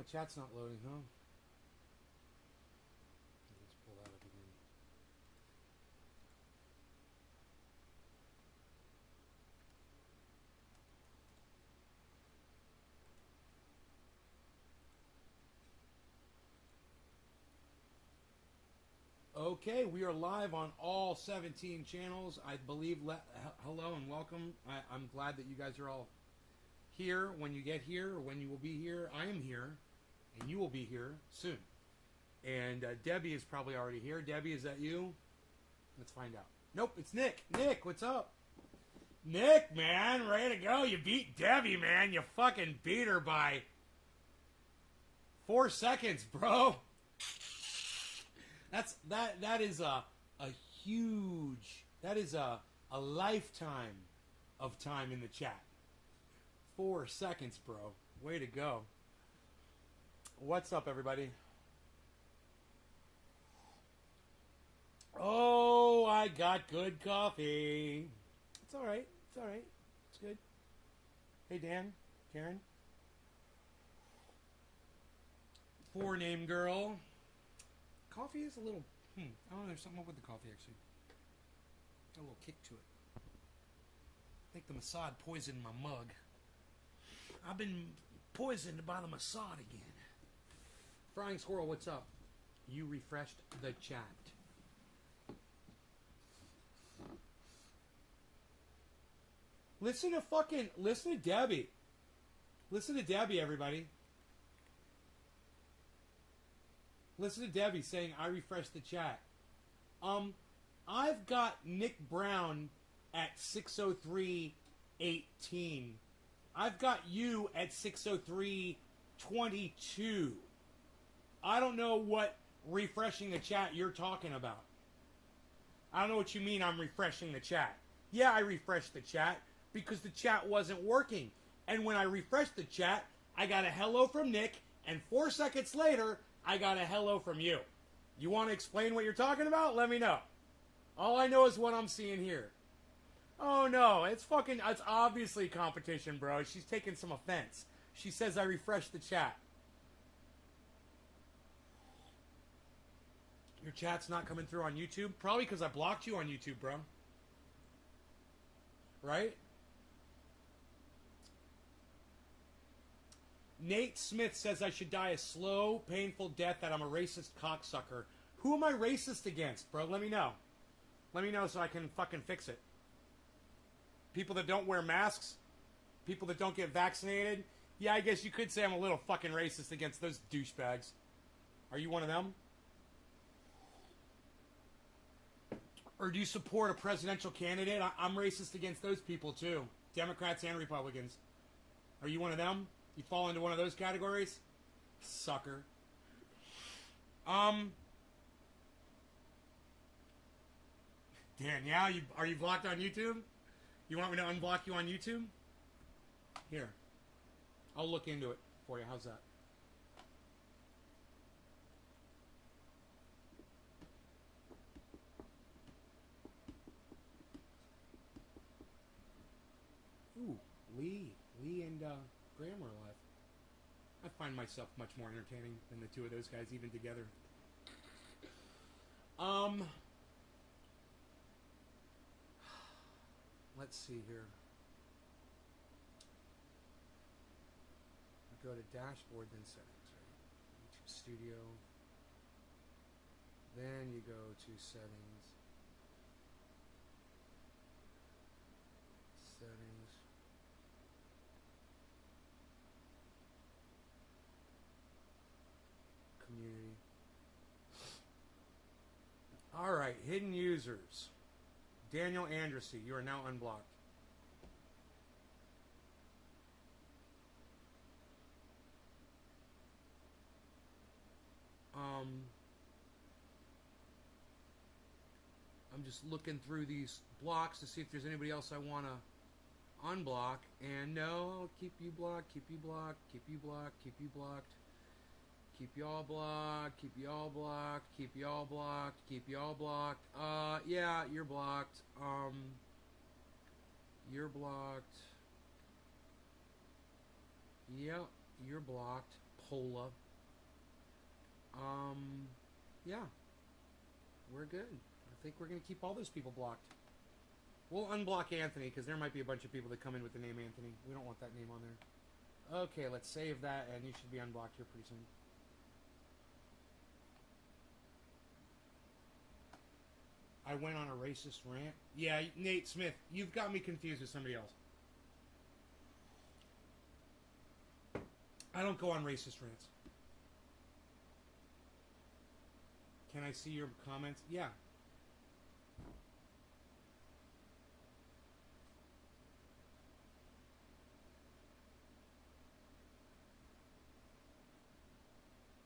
Oh, chat's not loading, huh? Let's pull that up again. Okay, we are live on all 17 channels. I believe, hello and welcome. I'm glad that you guys are all here. When you get here, or when you will be here, I am here, and you will be here soon. And Debbie is probably already here. Debbie, is that you? Let's find out. Nope, it's Nick. Nick, what's up? Nick, man, ready to go. You beat Debbie, man. You fucking beat her by 4 seconds, bro. That is a huge, that is a lifetime of time in the chat. 4 seconds, bro. Way to go. What's up, everybody? Oh, I got good coffee. It's all right. It's all right. It's good. Hey, Dan, Karen. 4-name girl. Coffee is a little, I don't know, there's something up with the coffee, actually. Got a little kick to it. I think the Mossad poisoned my mug. I've been poisoned by the Mossad again. Frying Squirrel, what's up? You refreshed the chat. Listen to Debbie. Listen to Debbie, everybody. Listen to Debbie saying, I refreshed the chat. I've got Nick Brown at 603.18. I've got you at 603.22. I don't know what refreshing the chat you're talking about. I don't know what you mean I'm refreshing the chat. Yeah, I refreshed the chat because the chat wasn't working. And when I refreshed the chat, I got a hello from Nick, and 4 seconds later, I got a hello from you. You want to explain what you're talking about? Let me know. All I know is what I'm seeing here. Oh no, it's obviously competition, bro. She's taking some offense. She says I refreshed the chat. Your chat's not coming through on YouTube? Probably because I blocked you on YouTube, bro. Right? Nate Smith says I should die a slow, painful death, that I'm a racist cocksucker. Who am I racist against, bro? Let me know. Let me know so I can fucking fix it. People that don't wear masks? People that don't get vaccinated? Yeah, I guess you could say I'm a little fucking racist against those douchebags. Are you one of them? Or do you support a presidential candidate? I'm racist against those people too. Democrats and Republicans. Are you one of them? You fall into one of those categories? Sucker. Danielle, are you blocked on YouTube? You want me to unblock you on YouTube? Here. I'll look into it for you. How's that? Ooh, Lee and Graham are alive. I find myself much more entertaining than the two of those guys, even together. Let's see here. Go to dashboard, then settings, right? YouTube Studio. Then you go to settings. Settings. Community. All right, hidden users. Daniel Andrassy, you are now unblocked. I'm just looking through these blocks to see if there's anybody else I want to unblock. And no, keep you blocked, keep you blocked, keep you blocked, keep you blocked. Keep y'all blocked, keep y'all blocked, keep y'all blocked, keep y'all blocked. Yeah, you're blocked. You're blocked. Yep, you're blocked. Cola. Yeah. We're good. I think we're going to keep all those people blocked. We'll unblock Anthony, because there might be a bunch of people that come in with the name Anthony. We don't want that name on there. Okay, let's save that, and you should be unblocked here pretty soon. I went on a racist rant. Yeah, Nate Smith, you've got me confused with somebody else. I don't go on racist rants. Can I see your comments? Yeah.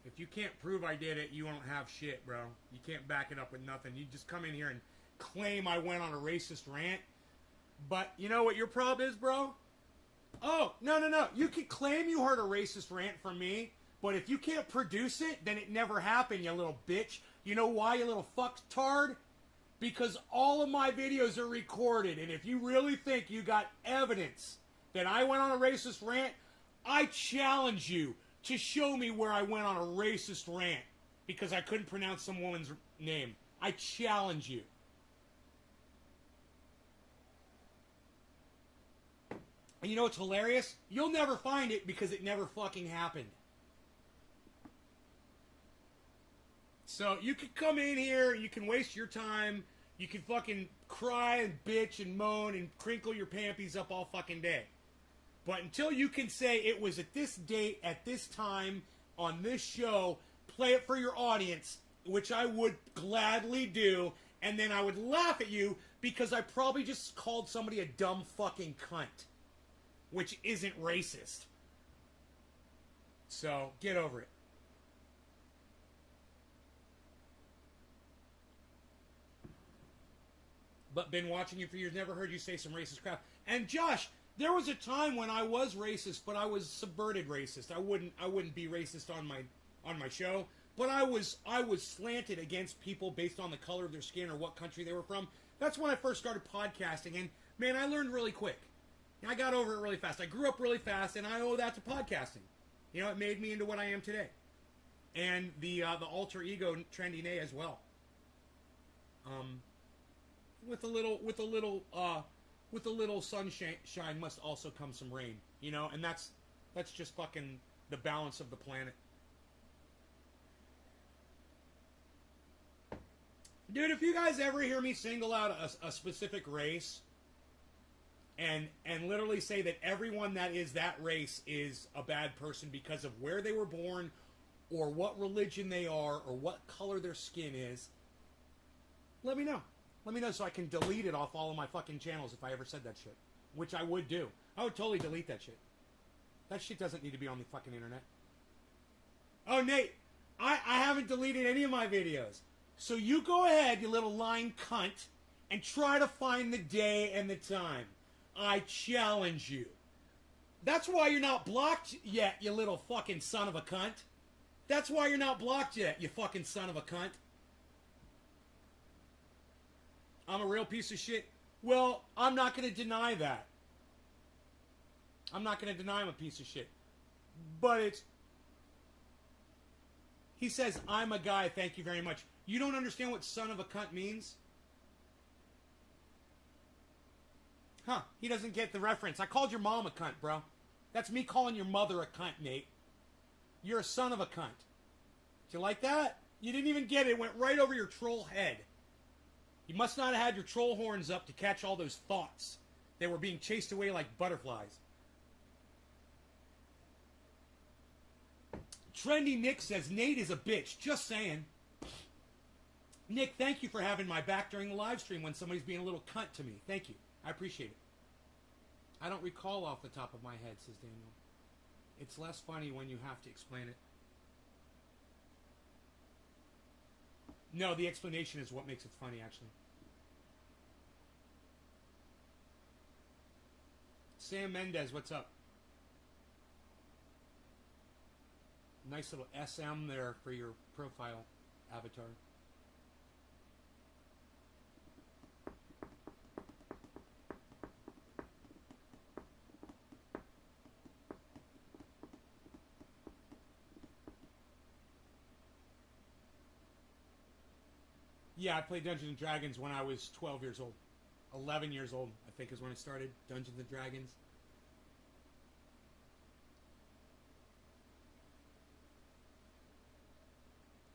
If you can't prove I did it, you don't have shit, bro. You can't back it up with nothing. You just come in here and claim I went on a racist rant. But you know what your problem is, bro? Oh, no. You can claim you heard a racist rant from me, but if you can't produce it, then it never happened, you little bitch. You know why, you little fucktard? Because all of my videos are recorded, and if you really think you got evidence that I went on a racist rant, I challenge you to show me where I went on a racist rant because I couldn't pronounce some woman's name. I challenge you. And you know what's hilarious? You'll never find it because it never fucking happened. So you can come in here, you can waste your time, you can fucking cry and bitch and moan and crinkle your pampies up all fucking day. But until you can say it was at this date, at this time, on this show, play it for your audience, which I would gladly do, and then I would laugh at you because I probably just called somebody a dumb fucking cunt, which isn't racist. So, get over it. But been watching you for years, never heard you say some racist crap. And Josh, there was a time when I was racist, but I was subverted racist. I wouldn't be racist on my show, but I was slanted against people based on the color of their skin or what country they were from. That's when I first started podcasting, and man, I learned really quick. I got over it really fast. I grew up really fast, and I owe that to podcasting. You know, it made me into what I am today, and the alter ego Trendy Nay as well. With a little sunshine must also come some rain, you know, and that's just fucking the balance of the planet. Dude, if you guys ever hear me single out a specific race and literally say that everyone that is that race is a bad person because of where they were born or what religion they are or what color their skin is, let me know. Let me know so I can delete it off all of my fucking channels if I ever said that shit. Which I would do. I would totally delete that shit. That shit doesn't need to be on the fucking internet. Oh, Nate, I haven't deleted any of my videos. So you go ahead, you little lying cunt, and try to find the day and the time. I challenge you. That's why you're not blocked yet, you little fucking son of a cunt. That's why you're not blocked yet, you fucking son of a cunt. I'm a real piece of shit. Well, I'm not going to deny that. I'm not going to deny I'm a piece of shit. But it's... He says, I'm a guy, thank you very much. You don't understand what son of a cunt means? Huh, he doesn't get the reference. I called your mom a cunt, bro. That's me calling your mother a cunt, Nate. You're a son of a cunt. Did you like that? You didn't even get it. It went right over your troll head. You must not have had your troll horns up to catch all those thoughts. They were being chased away like butterflies. Trendy Nick says, Nate is a bitch. Just saying. Nick, thank you for having my back during the live stream when somebody's being a little cunt to me. Thank you. I appreciate it. I don't recall off the top of my head, says Daniel. It's less funny when you have to explain it. No, the explanation is what makes it funny, actually. Sam Mendez, what's up? Nice little SM there for your profile avatar. Yeah, I played Dungeons and Dragons when I was 12 years old. 11 years old, I think, is when I started Dungeons and Dragons.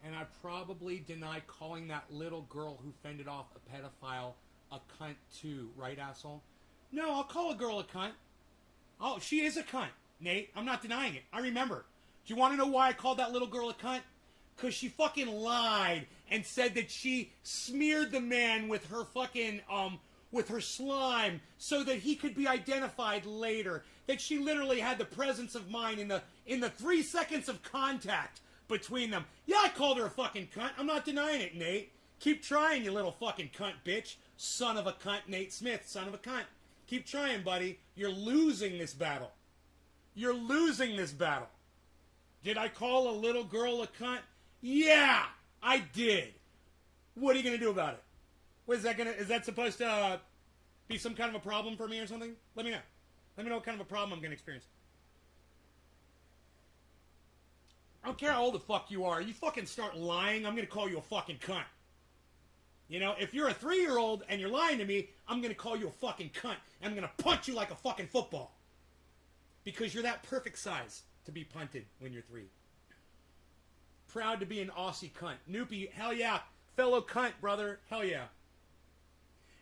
And I probably deny calling that little girl who fended off a pedophile a cunt too, right, asshole? No, I'll call a girl a cunt. Oh, she is a cunt, Nate. I'm not denying it. I remember. Do you want to know why I called that little girl a cunt? Because she fucking lied and said that she smeared the man with her fucking, with her slime so that he could be identified later. That she literally had the presence of mind in the 3 seconds of contact between them. Yeah, I called her a fucking cunt. I'm not denying it, Nate. Keep trying, you little fucking cunt bitch. Son of a cunt, Nate Smith, son of a cunt. Keep trying, buddy. You're losing this battle. You're losing this battle. Did I call a little girl a cunt? Yeah, I did. What are you going to do about it? Is that supposed to be some kind of a problem for me or something? Let me know. Let me know what kind of a problem I'm going to experience. I don't care how old the fuck you are. You fucking start lying, I'm going to call you a fucking cunt. You know, if you're a 3-year-old and you're lying to me, I'm going to call you a fucking cunt. And I'm going to punch you like a fucking football. Because you're that perfect size to be punted when you're 3. Proud to be an Aussie cunt. Noopy, hell yeah. Fellow cunt, brother, hell yeah.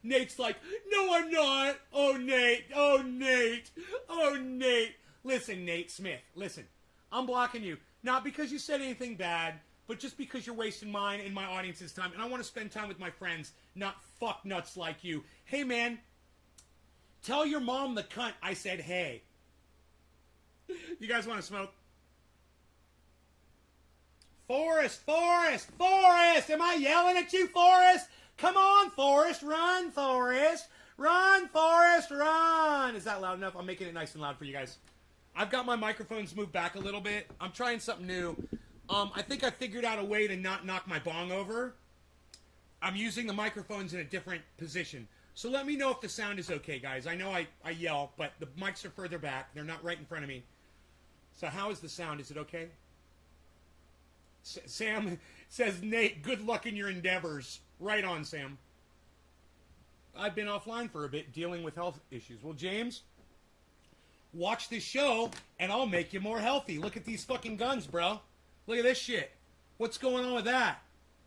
Nate's like, no, I'm not. Oh, Nate. Oh, Nate. Oh, Nate. Listen, Nate Smith, listen. I'm blocking you. Not because you said anything bad, but just because you're wasting mine and my audience's time. And I want to spend time with my friends, not fuck nuts like you. Hey, man. Tell your mom the cunt I said hey. You guys want to smoke? Forrest, Forrest, Forrest! Am I yelling at you, Forrest? Come on, Forrest, run, Forrest! Run, Forrest, run! Is that loud enough? I'm making it nice and loud for you guys. I've got my microphones moved back a little bit. I'm trying something new. I think I figured out a way to not knock my bong over. I'm using the microphones in a different position. So let me know if the sound is okay, guys. I know I yell, but the mics are further back. They're not right in front of me. So how is the sound? Is it okay? Sam says, Nate, good luck in your endeavors. Right on, Sam. I've been offline for a bit dealing with health issues. Well, James, watch this show and I'll make you more healthy. Look at these fucking guns, bro. Look at this shit. What's going on with that?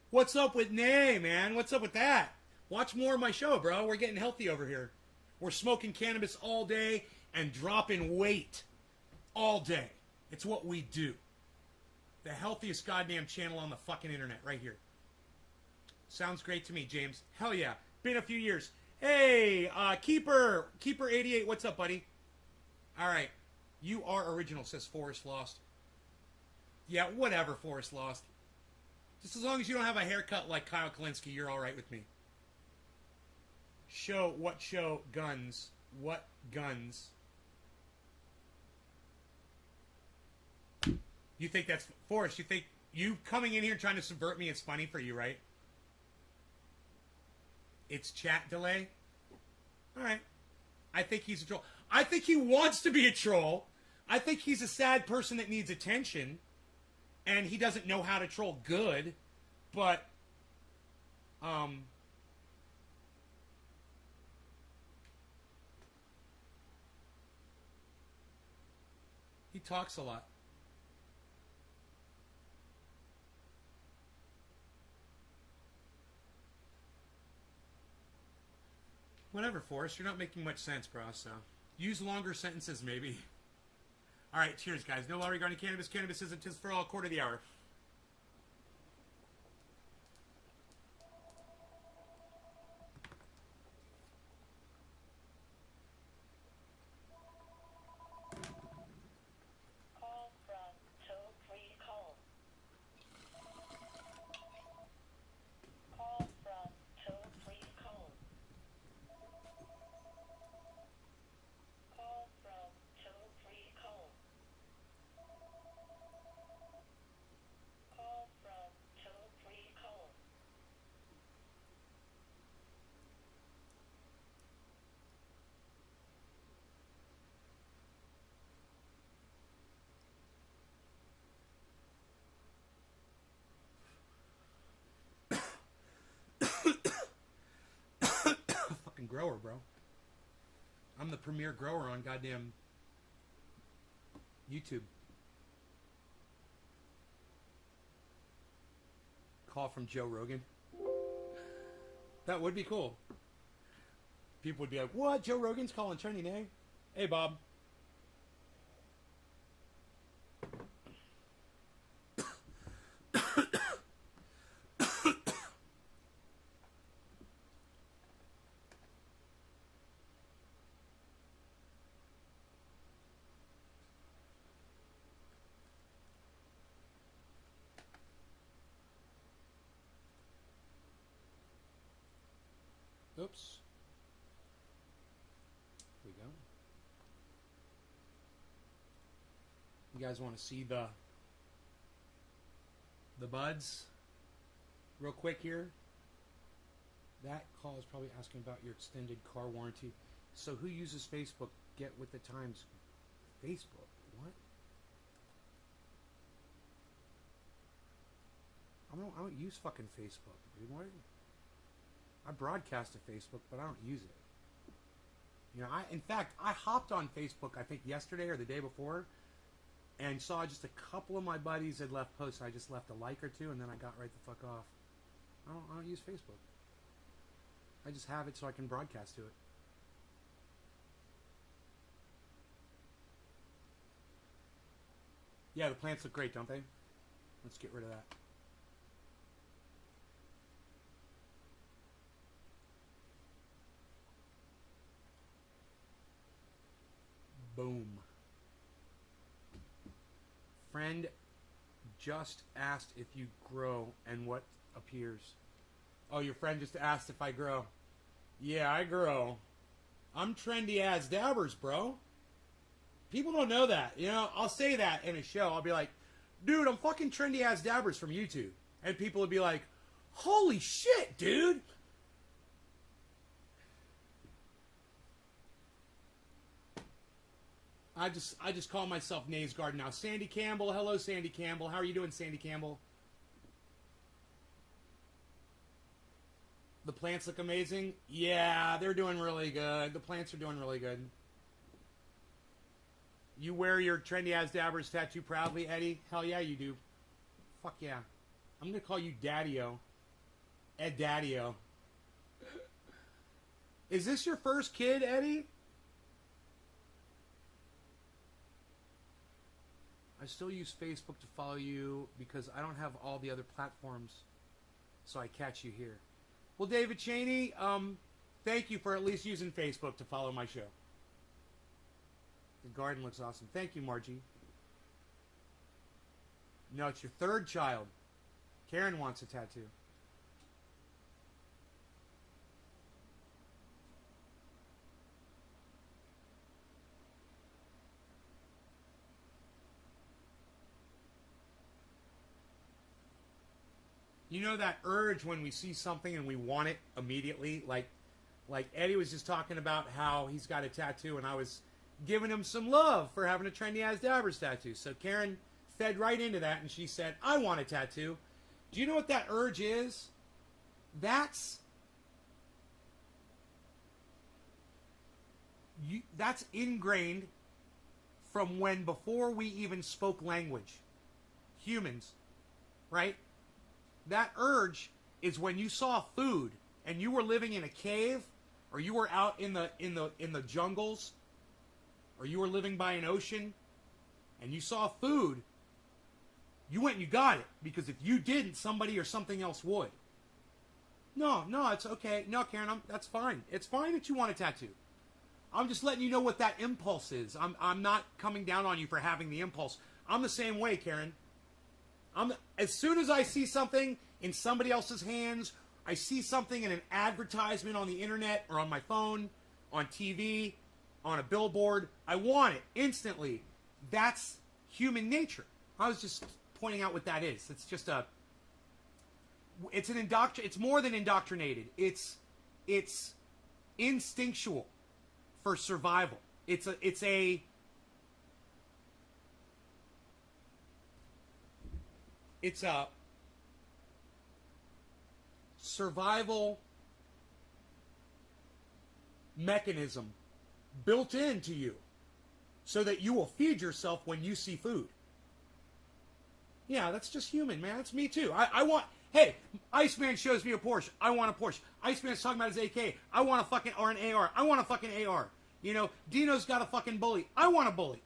What's up with Nay, man? What's up with that? Watch more of my show, bro. We're getting healthy over here. We're smoking cannabis all day and dropping weight all day. It's what we do. The healthiest goddamn channel on the fucking internet right here. Sounds great to me, James. Hell yeah. Been a few years. Hey, Keeper88, what's up, buddy? All right. You are original, says Forrest Lost. Yeah, whatever, Forrest Lost. Just as long as you don't have a haircut like Kyle Kalinske, you're all right with me. What show? Guns. What guns? You think that's... Forrest, you think you coming in here trying to subvert me is funny for you, right? It's chat delay? Alright. I think he's a troll. I think he wants to be a troll. I think he's a sad person that needs attention. And he doesn't know how to troll good. But... he talks a lot. Whatever, Forrest. You're not making much sense, bro, so... Use longer sentences, maybe. Alright, cheers, guys. No law regarding cannabis. Cannabis isn't just for all. Quarter of the hour. grower, bro. I'm the premier grower on goddamn YouTube. Call from Joe Rogan. That would be cool. People would be like, what? Joe Rogan's calling Trending A? Hey, Bob. Oops. Here we go. You guys want to see the buds real quick here? That call is probably asking about your extended car warranty. So who uses Facebook? Get with the times. Facebook? What? I don't use fucking Facebook, dude. What? I broadcast to Facebook, but I don't use it. You know, in fact, I hopped on Facebook, I think yesterday or the day before, and saw just a couple of my buddies had left posts. I just left a like or two, and then I got right the fuck off. I don't use Facebook. I just have it so I can broadcast to it. Yeah, the plants look great, don't they? Let's get rid of that. Boom. Friend just asked if you grow and what appears. Oh, your friend just asked if I grow. Yeah, I grow. I'm trendy as dabbers, bro. People don't know that. You know, I'll say that in a show. I'll be like, dude, I'm fucking trendy as dabbers from YouTube. And people would be like, holy shit, dude. I just call myself Nays Garden now. Sandy Campbell. Hello, Sandy Campbell. How are you doing, Sandy Campbell? The plants look amazing. Yeah, they're doing really good. The plants are doing really good. You wear your Trendy As Dabbers tattoo proudly, Eddie? Hell yeah, you do. Fuck yeah. I'm going to call you Daddy-O. Ed Daddy-O. Is this your first kid, Eddie? I still use Facebook to follow you because I don't have all the other platforms, so I catch you here. Well, David Cheney, thank you for at least using Facebook to follow my show. The garden looks awesome. Thank you, Margie. No, it's your third child. Karen wants a tattoo. You know that urge when we see something and we want it immediately? Like Eddie was just talking about how he's got a tattoo, and I was giving him some love for having a Trendy As Dabbers tattoo. So Karen fed right into that, and she said, I want a tattoo. Do you know what that urge is? That's ingrained from when before we even spoke language. Humans, right? That urge is when you saw food and you were living in a cave, or you were out in the jungles, or you were living by an ocean and you saw food, you went and you got it, because if you didn't, somebody or something else would. No, it's okay. No, Karen, that's fine. It's fine that you want a tattoo. I'm just letting you know what that impulse is. I'm not coming down on you for having the impulse. I'm the same way, Karen. As soon as I see something in somebody else's hands, I see something in an advertisement on the internet or on my phone, on TV, on a billboard, I want it instantly. That's human nature. I was just pointing out what that is. It's just it's more than indoctrinated. It's instinctual for survival. It's a survival mechanism built into you so that you will feed yourself when you see food. Yeah, that's just human, man. That's me too. I want, hey, Iceman shows me a Porsche. I want a Porsche. Iceman's talking about his AK. I want a fucking, or an AR. I want a fucking AR. You know, Dino's got a fucking bully. I want a bully.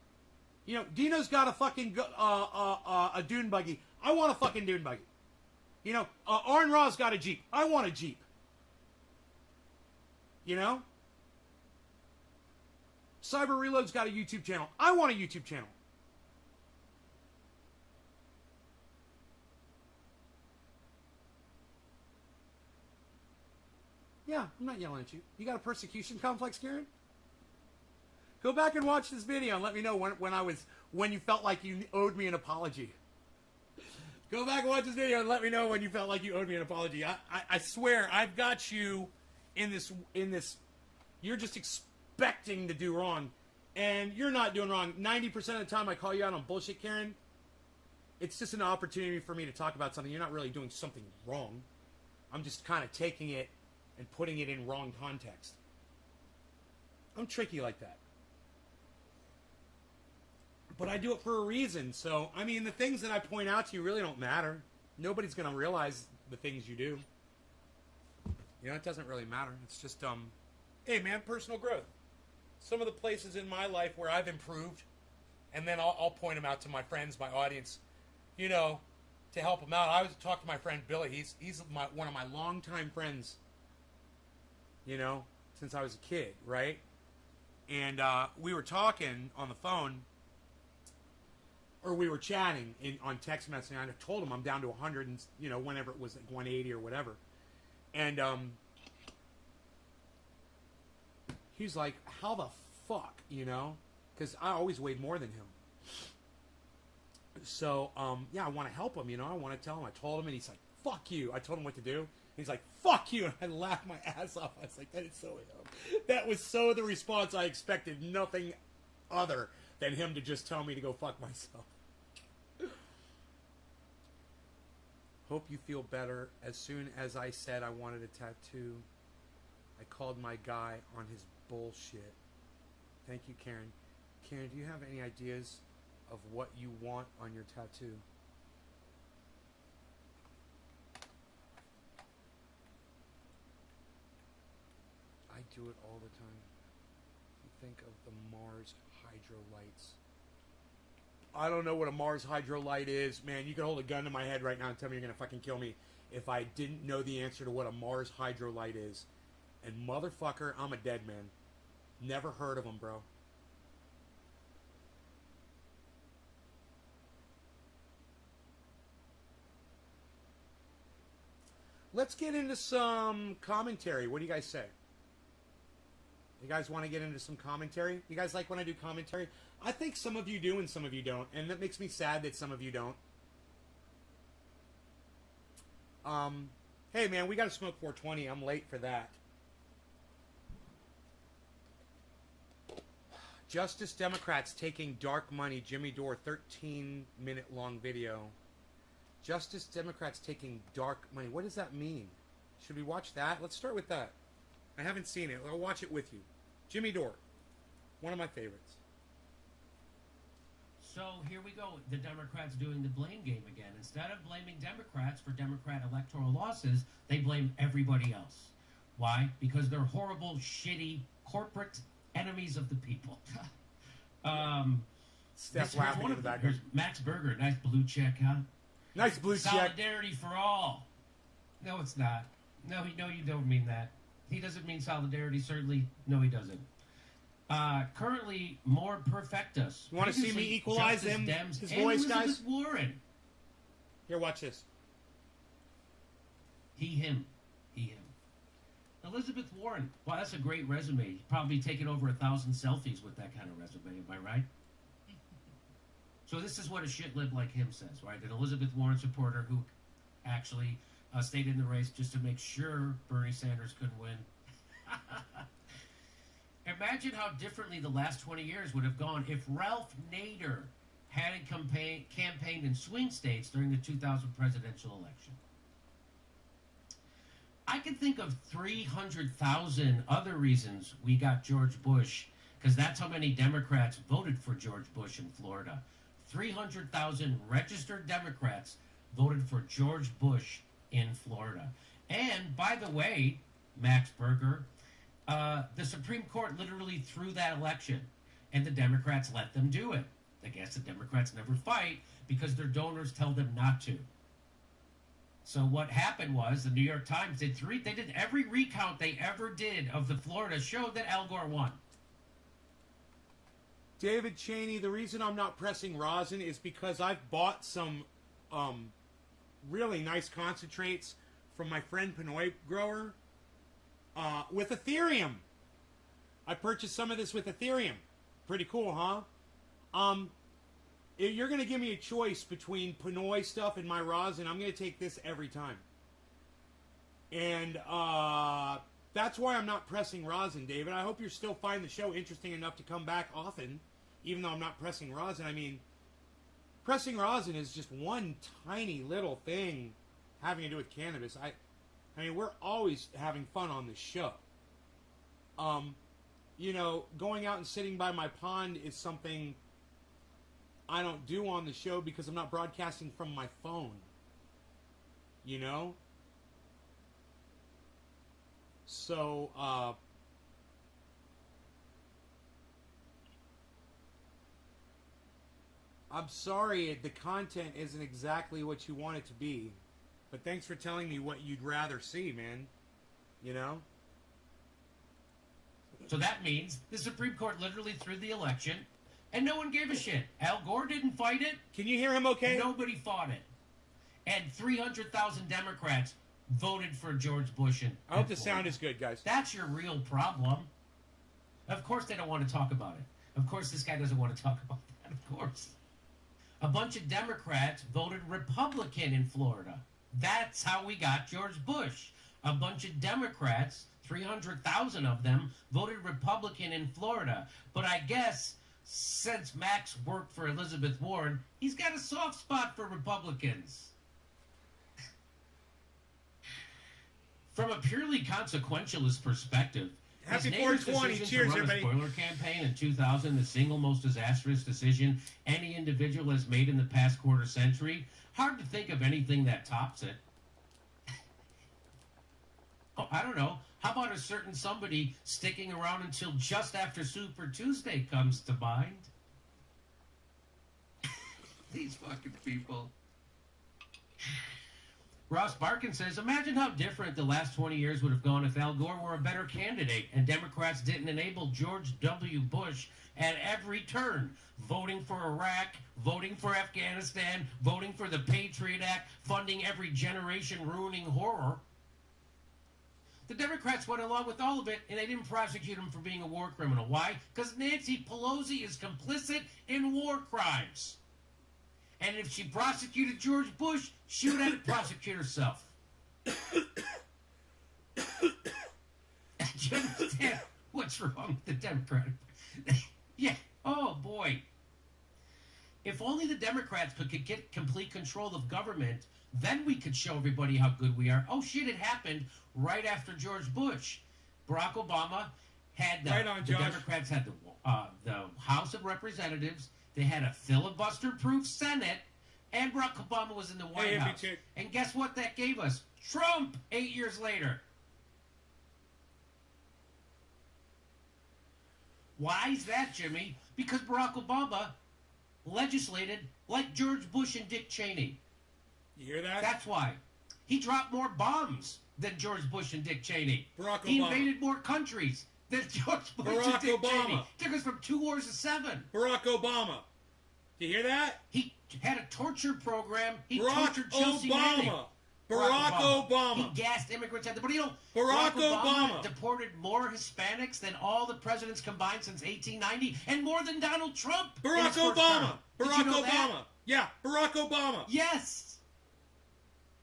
You know, Dino's got a fucking, a dune buggy. I want a fucking dune buggy. You know, Arn Raw's got a Jeep. I want a Jeep. You know? Cyber Reload's got a YouTube channel. I want a YouTube channel. Yeah, I'm not yelling at you. You got a persecution complex, Karen? Go back and watch this video and let me know when you felt like you owed me an apology. Go back and watch this video and let me know when you felt like you owed me an apology. I swear, I've got you in this. You're just expecting to do wrong, and you're not doing wrong. 90% of the time I call you out on bullshit, Karen, it's just an opportunity for me to talk about something. You're not really doing something wrong. I'm just kind of taking it and putting it in wrong context. I'm tricky like that. But I do it for a reason. So, I mean, the things that I point out to you really don't matter. Nobody's going to realize the things you do. You know, it doesn't really matter. It's just, hey, man, personal growth. Some of the places in my life where I've improved, and then I'll point them out to my friends, my audience, you know, to help them out. I was talking to my friend Billy. He's one of my longtime friends, you know, since I was a kid, right? And we were talking on the phone, or we were chatting on text messaging. I told him I'm down to 100, and you know, whenever it was like 180 or whatever. And he's like, "How the fuck, you know?" Because I always weighed more than him. So yeah, I want to help him. You know, I want to tell him. I told him, and he's like, "Fuck you." I told him what to do. He's like, "Fuck you," and I laughed my ass off. I was like, "That is so him." That was so the response I expected. Nothing other than him to just tell me to go fuck myself. Hope you feel better. As soon as I said I wanted a tattoo, I called my guy on his bullshit. Thank you, Karen. Karen, do you have any ideas of what you want on your tattoo? I do it all the time. Think of the Mars Hydro lights. I don't know what a Mars Hydro light is. Man, you could hold a gun to my head right now and tell me you're going to fucking kill me if I didn't know the answer to what a Mars Hydro light is. And motherfucker, I'm a dead man. Never heard of them, bro. Let's get into some commentary. What do you guys say? You guys want to get into some commentary? You guys like when I do commentary? I think some of you do and some of you don't. And that makes me sad that some of you don't. Hey, man, we got to smoke 420. I'm late for that. Justice Democrats taking dark money. Jimmy Dore, 13-minute long video. Justice Democrats taking dark money. What does that mean? Should we watch that? Let's start with that. I haven't seen it. I'll watch it with you. Jimmy Dore, one of my favorites. So here we go. The Democrats doing the blame game again. Instead of blaming Democrats for Democrat electoral losses, they blame everybody else. Why? Because they're horrible, shitty, corporate enemies of the people. Steph laughing in the background. Here's Max Berger, nice blue check, huh? Nice blue check. Solidarity for all. No, it's not. No, you don't mean that. He doesn't mean solidarity, certainly. No, he doesn't. Currently, more perfectus. You want to see me equalize him, Dems, his voice, guys? Elizabeth Warren. Here, watch this. He, him. Elizabeth Warren. Wow, that's a great resume. You've probably taken over 1,000 selfies with that kind of resume, am I right? So this is what a shitlib like him says, right? An Elizabeth Warren supporter who actually stayed in the race just to make sure Bernie Sanders couldn't win. Imagine how differently the last 20 years would have gone if Ralph Nader hadn't campaigned in swing states during the 2000 presidential election. I can think of 300,000 other reasons we got George Bush, because that's how many Democrats voted for George Bush in Florida. 300,000 registered Democrats voted for George Bush in Florida. And by the way, Max Berger, the Supreme Court literally threw that election, and the Democrats let them do it. I guess the Democrats never fight because their donors tell them not to. So what happened was the New York Times did every recount they ever did of the Florida showed that Al Gore won. David Cheney, the reason I'm not pressing rosin is because I've bought some really nice concentrates from my friend Pinoy Grower with Ethereum. I purchased some of this with Ethereum. Pretty cool, huh? If you're going to give me a choice between Pinoy stuff and my rosin, I'm going to take this every time. And that's why I'm not pressing rosin, David. I hope you're still finding the show interesting enough to come back often, even though I'm not pressing rosin. I mean, pressing rosin is just one tiny little thing having to do with cannabis. I mean, we're always having fun on this show. You know, going out and sitting by my pond is something I don't do on the show because I'm not broadcasting from my phone. You know? So, I'm sorry the content isn't exactly what you want it to be. But thanks for telling me what you'd rather see, man. You know? So that means the Supreme Court literally threw the election, and no one gave a shit. Al Gore didn't fight it. Can you hear him okay? Nobody fought it. And 300,000 Democrats voted for George Bush. I hope the sound is good, guys. That's your real problem. Of course they don't want to talk about it. Of course this guy doesn't want to talk about that, of course. A bunch of Democrats voted Republican in Florida. That's how we got George Bush. A bunch of Democrats, 300,000 of them, voted Republican in Florida. But I guess since Max worked for Elizabeth Warren, he's got a soft spot for Republicans. From a purely consequentialist perspective, Happy his neighbor's 420. decision Cheers, to run everybody. a spoiler campaign in 2000, the single most disastrous decision any individual has made in the past quarter century, hard to think of anything that tops it. Oh, I don't know. How about a certain somebody sticking around until just after Super Tuesday comes to mind? These fucking people. Ross Barkin says, imagine how different the last 20 years would have gone if Al Gore were a better candidate and Democrats didn't enable George W. Bush at every turn, voting for Iraq, voting for Afghanistan, voting for the Patriot Act, funding every generation-ruining horror. The Democrats went along with all of it, and they didn't prosecute him for being a war criminal. Why? Because Nancy Pelosi is complicit in war crimes. And if she prosecuted George Bush, she would have to prosecute herself. Do you understand what's wrong with the Democratic? Yeah. Oh, boy. If only the Democrats could get complete control of government, then we could show everybody how good we are. Oh, shit, it happened right after George Bush. Barack Obama had the Democrats had the House of Representatives. They had a filibuster-proof Senate, and Barack Obama was in the White House. And guess what that gave us? Trump 8 years later. Why is that, Jimmy? Because Barack Obama legislated like George Bush and Dick Cheney. You hear that? That's why. He dropped more bombs than George Bush and Dick Cheney. Barack Obama. He invaded more countries than George Bush and Dick Cheney. Took us from 2 wars to 7. Barack Obama. Do you hear that? He had a torture program. He Barack tortured Chelsea Obama. Manning. Barack Obama. He gassed immigrants out there. But you know, Barack Obama Obama deported more Hispanics than all the presidents combined since 1890, and more than Donald Trump. Barack Obama. Barack you know Obama. That? Yeah, Barack Obama. Yes.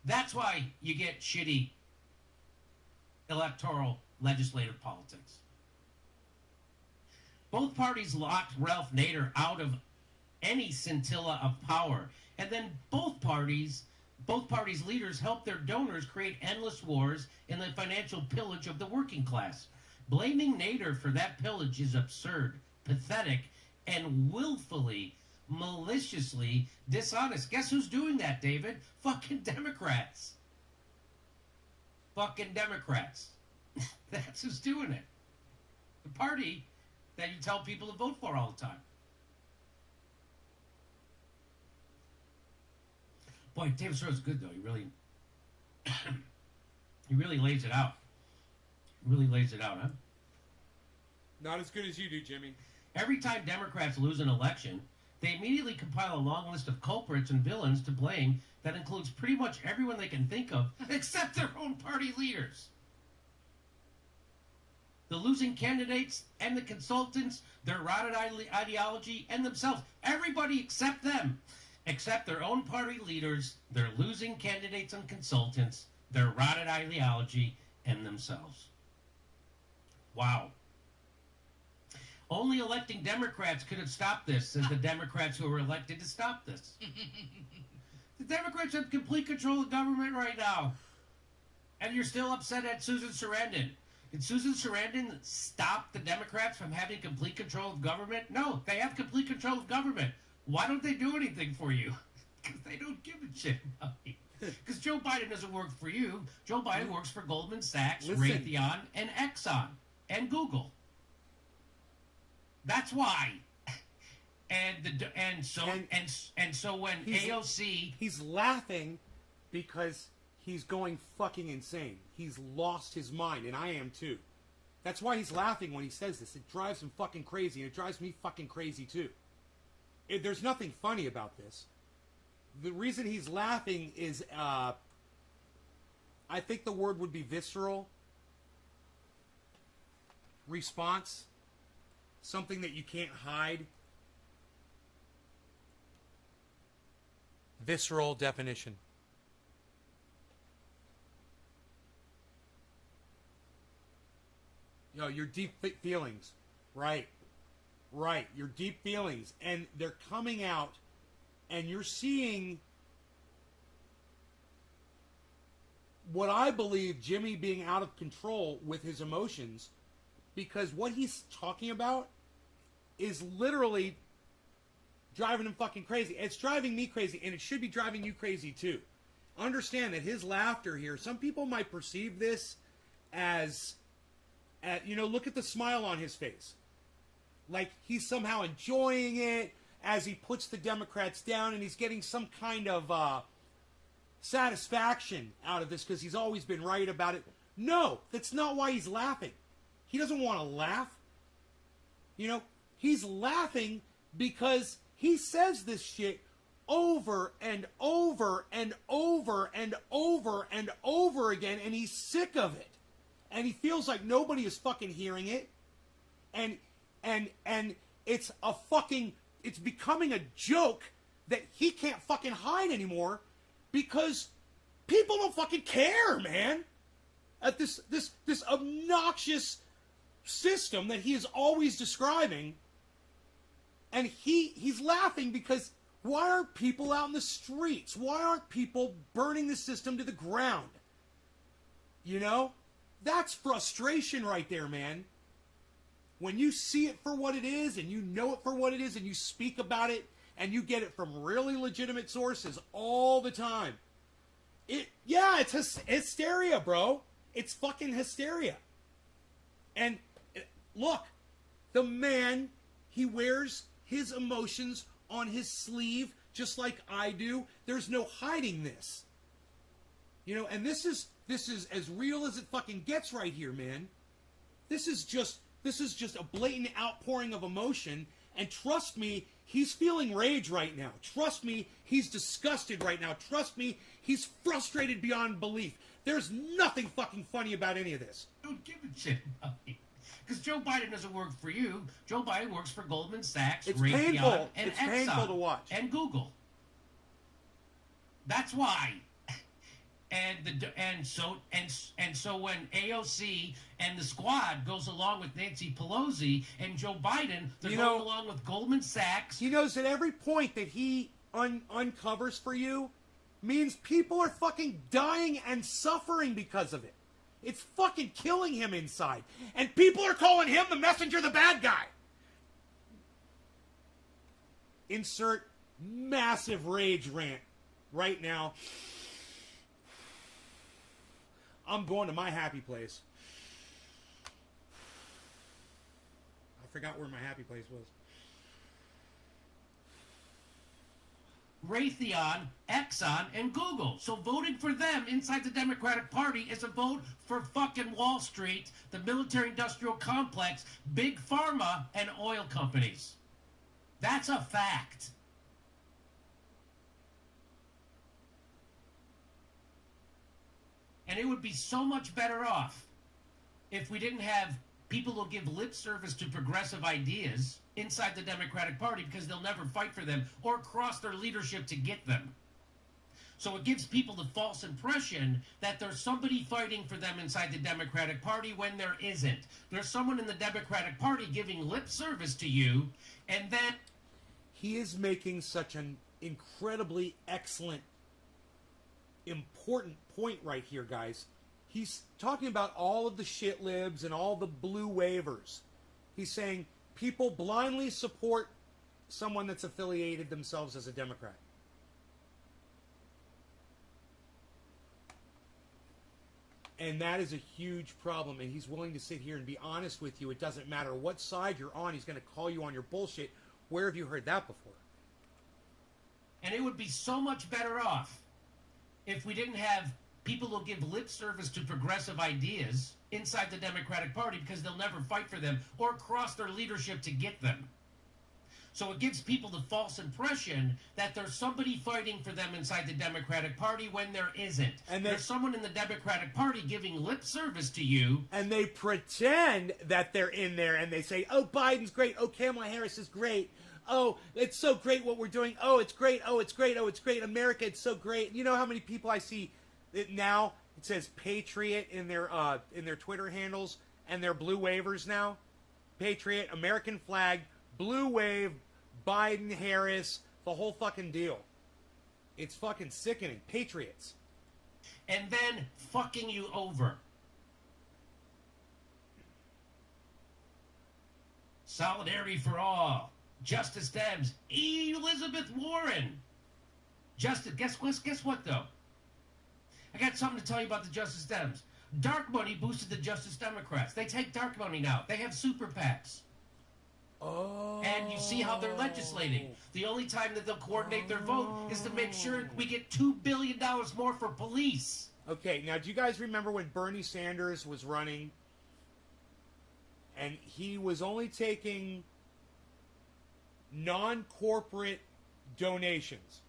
That's why you get shitty electoral legislative politics. Both parties locked Ralph Nader out of any scintilla of power. And then both parties Both parties' leaders help their donors create endless wars in the financial pillage of the working class. Blaming Nader for that pillage is absurd, pathetic, and willfully, maliciously dishonest. Guess who's doing that, David? Fucking Democrats. Fucking Democrats. That's who's doing it. The party that you tell people to vote for all the time. Boy, David Stroh's good though. He really lays it out. Really lays it out, huh? Not as good as you do, Jimmy. Every time Democrats lose an election, they immediately compile a long list of culprits and villains to blame that includes pretty much everyone they can think of, except their own party leaders. The losing candidates and the consultants, their rotted ideology, and themselves. Everybody except them. Except their own party leaders, their losing candidates and consultants, their rotted ideology, and themselves. Wow. Only electing Democrats could have stopped this, says the Democrats who were elected to stop this. The Democrats have complete control of government right now. And you're still upset at Susan Sarandon. Did Susan Sarandon stop the Democrats from having complete control of government? No, they have complete control of government. Why don't they do anything for you? Because they don't give a shit about you. Because Joe Biden doesn't work for you. Joe Biden works for Goldman Sachs, Raytheon, and Exxon, and Google. That's why. And so when AOC, he's laughing because he's going fucking insane. He's lost his mind, and I am too. That's why he's laughing when he says this. It drives him fucking crazy, and it drives me fucking crazy too. There's nothing funny about this. The reason he's laughing is, I think the word would be visceral response. Something that you can't hide. Visceral definition. Your deep feelings. Right. Your deep feelings. And they're coming out, and you're seeing what I believe Jimmy being out of control with his emotions, because what he's talking about is literally driving him fucking crazy. It's driving me crazy, and it should be driving you crazy too. Understand that his laughter here, some people might perceive this as look at the smile on his face. Like he's somehow enjoying it as he puts the Democrats down, and he's getting some kind of satisfaction out of this because he's always been right about it. No, that's not why he's laughing. He doesn't want to laugh. He's laughing because he says this shit over and over and over and over and over again, and he's sick of it. And he feels like nobody is fucking hearing it. And it's it's becoming a joke that he can't fucking hide anymore because people don't fucking care, man. At this obnoxious system that he is always describing, and he's laughing because why aren't people out in the streets? Why aren't people burning the system to the ground? That's frustration right there, man. When you see it for what it is, and you know it for what it is, and you speak about it, and you get it from really legitimate sources all the time. It's hysteria, bro. It's fucking hysteria. And look, the man, he wears his emotions on his sleeve just like I do. There's no hiding this. And this is as real as it fucking gets right here, man. This is just a blatant outpouring of emotion, and trust me, he's feeling rage right now. Trust me, he's disgusted right now. Trust me, he's frustrated beyond belief. There's nothing fucking funny about any of this. Don't give a shit about me. Because Joe Biden doesn't work for you. Joe Biden works for Goldman Sachs, Raytheon, painful. and it's Exxon, painful to watch. and Google. That's why. And so when AOC and the squad goes along with Nancy Pelosi and Joe Biden, they're going along with Goldman Sachs. He knows at every point that he uncovers for you, means people are fucking dying and suffering because of it. It's fucking killing him inside. And people are calling him the messenger, the bad guy. Insert massive rage rant right now. I'm going to my happy place. I forgot where my happy place was. Raytheon, Exxon, and Google. So voting for them inside the Democratic Party is a vote for fucking Wall Street, the military-industrial complex, big pharma, and oil companies. That's a fact. And it would be so much better off if we didn't have people who give lip service to progressive ideas inside the Democratic Party because they'll never fight for them or cross their leadership to get them. So it gives people the false impression that there's somebody fighting for them inside the Democratic Party when there isn't. There's someone in the Democratic Party giving lip service to you, and then... He is making such an incredibly excellent, important point right here, guys. He's talking about all of the shit libs and all the blue waivers. He's saying people blindly support someone that's affiliated themselves as a Democrat. And that is a huge problem, and he's willing to sit here and be honest with you. It doesn't matter what side you're on. He's going to call you on your bullshit. Where have you heard that before? And it would be so much better off if we didn't have people who give lip service to progressive ideas inside the Democratic Party because they'll never fight for them or cross their leadership to get them. So it gives people the false impression that there's somebody fighting for them inside the Democratic Party when there isn't. And there's someone in the Democratic Party giving lip service to you. And they pretend that they're in there and they say, oh, Biden's great. Oh, Kamala Harris is great. Oh, it's so great what we're doing. Oh, it's great. Oh, it's great. Oh, it's great. America, it's so great. You know how many people I see now? It says Patriot in their Twitter handles and their blue waivers now. Patriot, American flag, blue wave, Biden, Harris, the whole fucking deal. It's fucking sickening. Patriots. And then fucking you over. Solidarity for all. Justice Dems. Elizabeth Warren. Justice. Guess what though? I got something to tell you about the Justice Dems. Dark money boosted the Justice Democrats. They take dark money now. They have super PACs. Oh. And you see how they're legislating. The only time that they'll coordinate their vote is to make sure we get $2 billion more for police. Okay, now do you guys remember when Bernie Sanders was running and he was only taking non-corporate donations?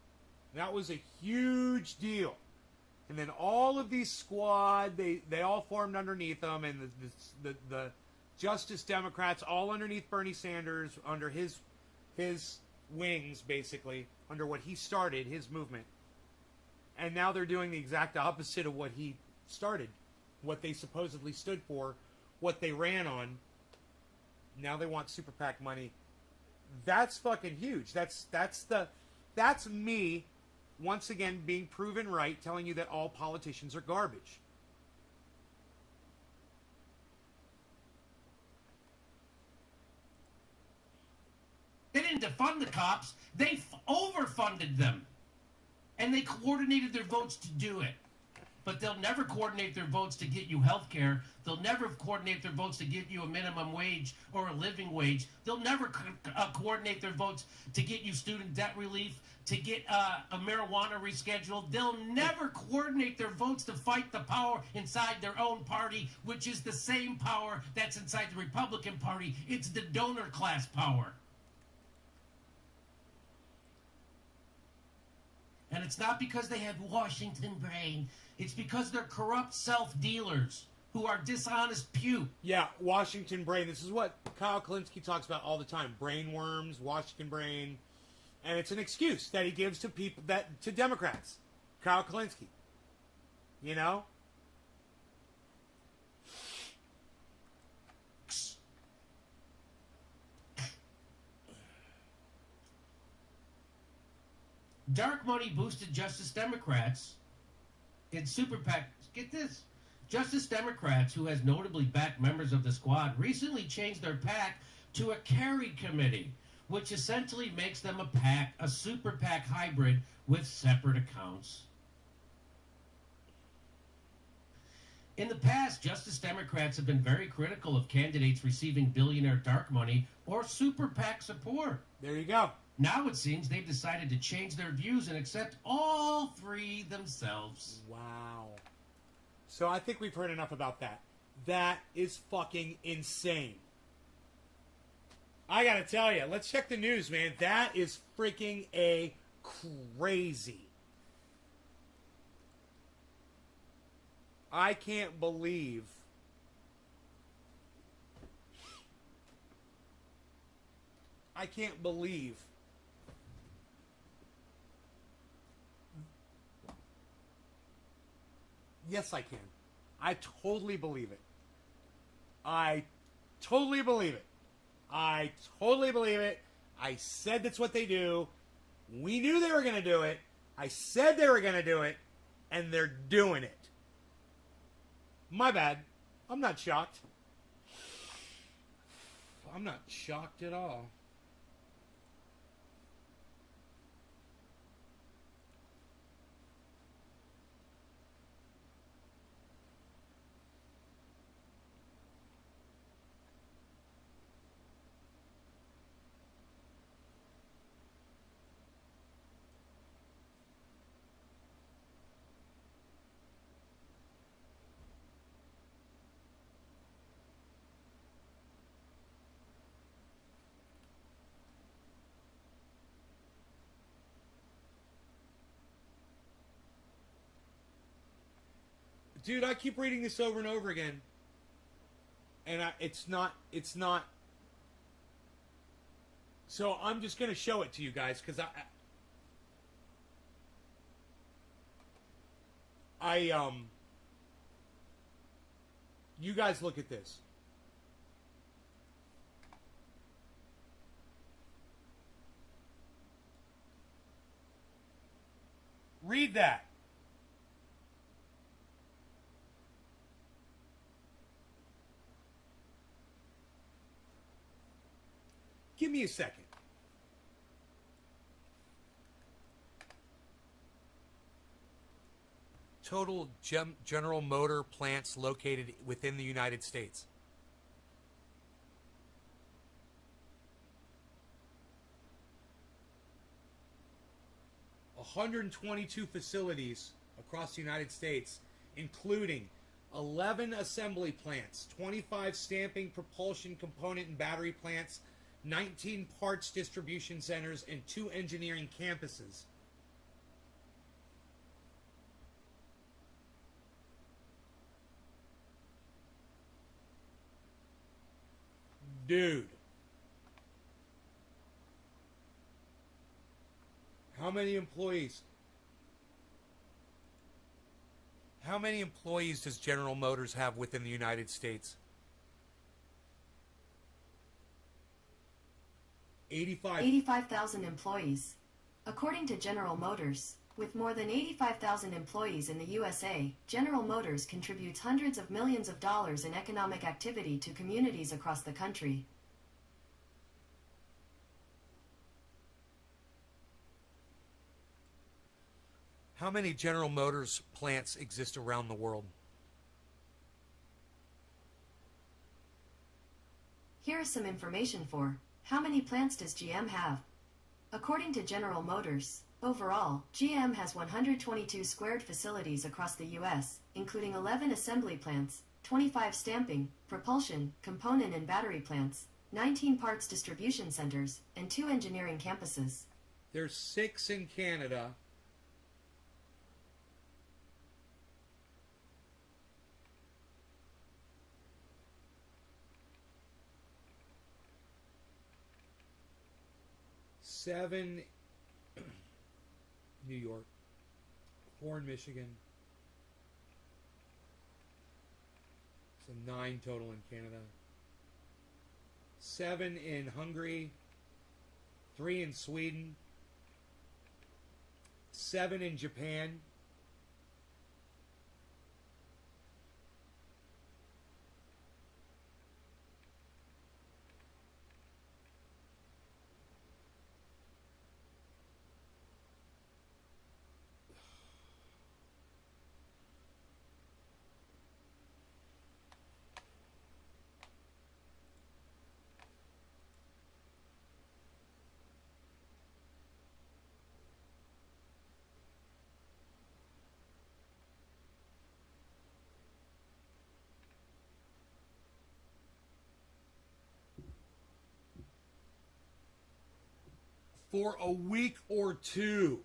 That was a huge deal. And then all of these squad, they all formed underneath them, and the Justice Democrats all underneath Bernie Sanders, under his wings, basically, under what he started, his movement. And now they're doing the exact opposite of what he started, what they supposedly stood for, what they ran on. Now they want super PAC money. That's fucking huge. That's me, once again, being proven right, telling you that all politicians are garbage. They didn't defund the cops. They overfunded them. And they coordinated their votes to do it. But they'll never coordinate their votes to get you health care. They'll never coordinate their votes to get you a minimum wage or a living wage. They'll never coordinate their votes to get you student debt relief, to get a marijuana rescheduled. They'll never coordinate their votes to fight the power inside their own party, which is the same power that's inside the Republican Party. It's the donor class power. And it's not because they have Washington brain. It's because they're corrupt self-dealers who are dishonest puke. Yeah, Washington brain. This is what Kyle Kalinske talks about all the time. Brainworms, Washington brain. And it's an excuse that he gives to people, to Democrats. Kyle Kalinske. You know? Dark money boosted Justice Democrats in super PAC. Get this. Justice Democrats, who has notably backed members of the squad, recently changed their PAC to a carry committee, which essentially makes them a PAC, a super PAC hybrid with separate accounts. In the past, Justice Democrats have been very critical of candidates receiving billionaire dark money or super PAC support. There you go. Now it seems they've decided to change their views and accept all three themselves. Wow. So I think we've heard enough about that. That is fucking insane. I gotta tell you, let's check the news, man. That is freaking a crazy. I can't believe. I can't believe. Yes, I can. I totally believe it. I totally believe it. I totally believe it. I said that's what they do. We knew they were going to do it. I said they were going to do it. And they're doing it. My bad. I'm not shocked. I'm not shocked at all. Dude, I keep reading this over and over again. And it's not. So I'm just going to show it to you guys because you guys look at this. Read that. Give me a second. Total General Motor plants located within the United States. $122 facilities across the United States, including 11 assembly plants, 25 stamping, propulsion, component, and battery plants, 19 parts distribution centers, and 2 engineering campuses. Dude. How many employees? How many employees does General Motors have within the United States? 85,000 employees. According to General Motors, with more than 85,000 employees in the USA, General Motors contributes hundreds of millions of dollars in economic activity to communities across the country. How many General Motors plants exist around the world? Here is some information for how many plants does GM have? According to General Motors, overall, GM has 122 squared facilities across the U.S., including 11 assembly plants, 25 stamping, propulsion, component and battery plants, 19 parts distribution centers, and 2 engineering campuses. There's 6 in Canada. Seven, New York, 4 in Michigan, so 9 total in Canada, 7 in Hungary, 3 in Sweden, 7 in Japan. For a week or two.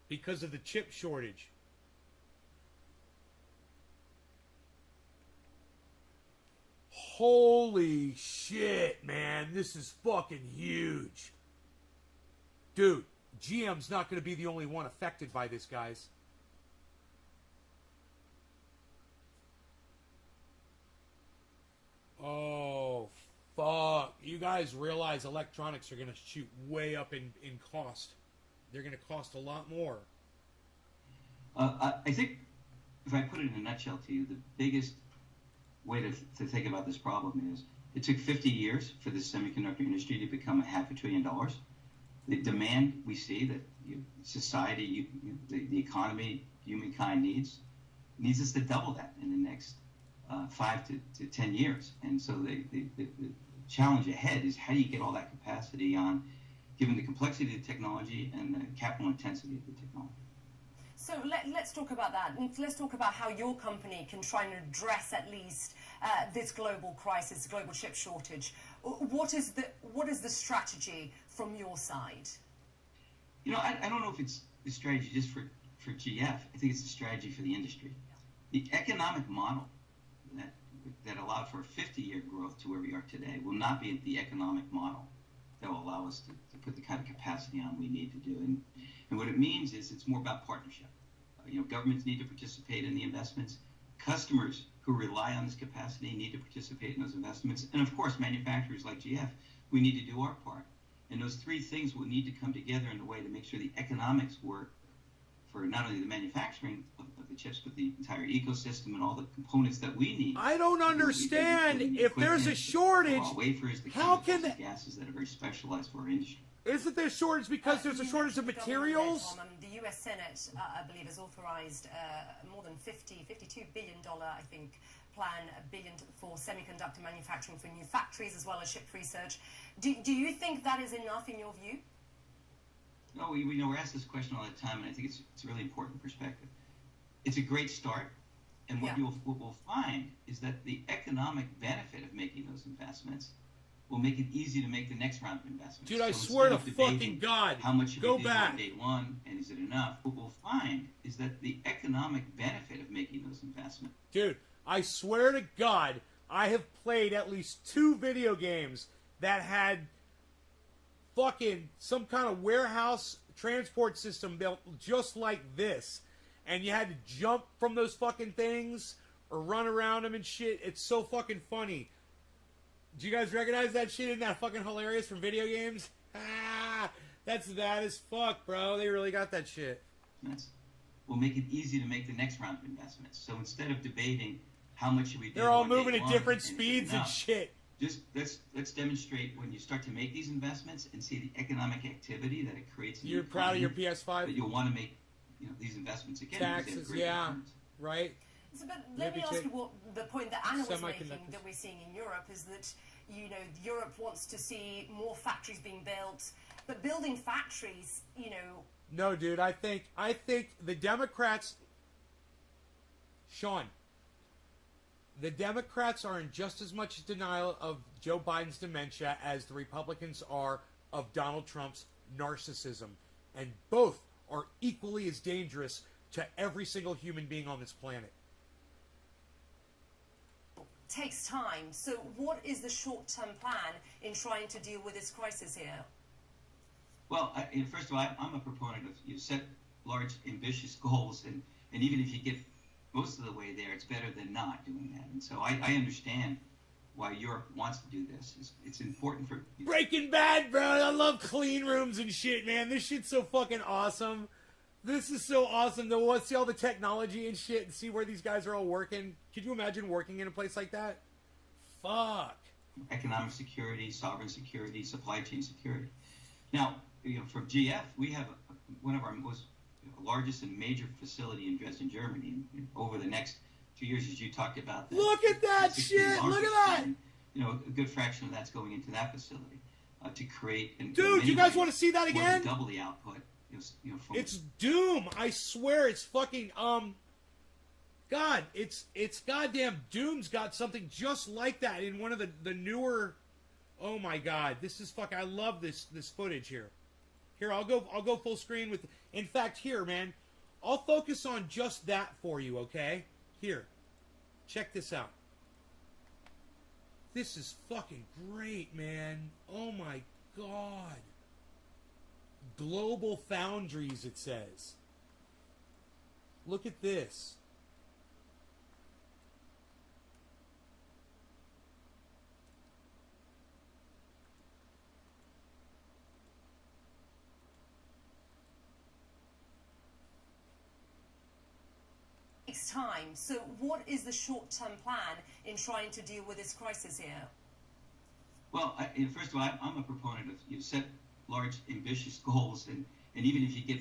Because of the chip shortage. Holy shit, man. This is fucking huge. Dude, GM's not going to be the only one affected by this, guys. Oh, fuck. You guys realize electronics are going to shoot way up in cost. They're going to cost a lot more. I think, if I put it in a nutshell to you, the biggest way to think about this problem is it took 50 years for the semiconductor industry to become $500 billion. The demand we see that society, the economy, humankind needs us to double that in the next 5 to 10 years. And so the challenge ahead is how do you get all that capacity on, given the complexity of the technology and the capital intensity of the technology. So let's talk about that. Let's talk about how your company can try and address at least this global crisis, global chip shortage. What is the strategy from your side? You know, I don't know if it's the strategy just for GF. I think it's the strategy for the industry. The economic model that allowed for a 50-year growth to where we are today will not be the economic model that will allow us to put the kind of capacity on we need to do. And what it means is it's more about partnership. Governments need to participate in the investments. Customers who rely on this capacity need to participate in those investments. And of course, manufacturers like GF, we need to do our part. And those three things will need to come together in a way to make sure the economics work for not only the manufacturing of the chips, but the entire ecosystem and all the components that we need. I don't understand. If there's a shortage, wafers, the how can the gases that are very specialized for our industry? Isn't there a shortage because there's a shortage of materials? The U.S. Senate, I believe, has authorized more than $52 billion, I think, plan $1 billion for semiconductor manufacturing for new factories as well as chip research. Do you think that is enough in your view? No, we're asked this question all the time, and I think it's a really important perspective. It's a great start, and what we'll find is that the economic benefit of making those investments will make it easy to make the next round of investments. Dude, I swear to fucking God, how much go we back. On day one, and is it enough? What we'll find is that the economic benefit of making those investments. Dude, I swear to God, I have played at least 2 video games that had fucking some kind of warehouse transport system built just like this, and you had to jump from those fucking things or run around them and shit. It's so fucking funny. Do you guys recognize that shit? Isn't that fucking hilarious from video games? Ah, that's that as fuck, bro. They really got that shit. Will make it easy to make the next round of investments. So instead of debating how much should we do, they're all moving at different speeds and shit. Just let's demonstrate when you start to make these investments and see the economic activity that it creates. You're proud of your PS5. That you'll want to make these investments again. Taxes, yeah, returns. Right. So, but let me ask you what the point that Anna was making that we're seeing in Europe is that Europe wants to see more factories being built, but building factories, No, dude, I think the Democrats, Sean, the Democrats are in just as much denial of Joe Biden's dementia as the Republicans are of Donald Trump's narcissism. And both are equally as dangerous to every single human being on this planet. Takes time. So what is the short-term plan in trying to deal with this crisis here? Well, first of all, I'm a proponent of you set large, ambitious goals, and even if you get most of the way there, it's better than not doing that. And so I understand why Europe wants to do this. It's important for Breaking Bad, bro. I love clean rooms and shit, man. This shit's so fucking awesome. This is so awesome to see all the technology and shit and see where these guys are all working. Could you imagine working in a place like that? Fuck. economic security, sovereign security, supply chain security. Now, for GF, we have one of our most largest and major facility in Dresden, Germany. And over the next 2 years, as you talked about, Look at that shit! Look at that! A good fraction of that's going into that facility to create. And dude, you guys want to see that more again? than double the output. It's Doom. I swear, it's fucking God, it's goddamn Doom's got something just like that in one of the newer. Oh my God, this is fucking. I love this footage here. Here, I'll go full screen with. In fact, here, man, I'll focus on just that for you. Okay, here, check this out. This is fucking great, man. Oh my God. Global Foundries, it says. Look at this. Takes time. So what is the short-term plan in trying to deal with this crisis here? Well, first of all, I'm a proponent of set large, ambitious goals, and even if you get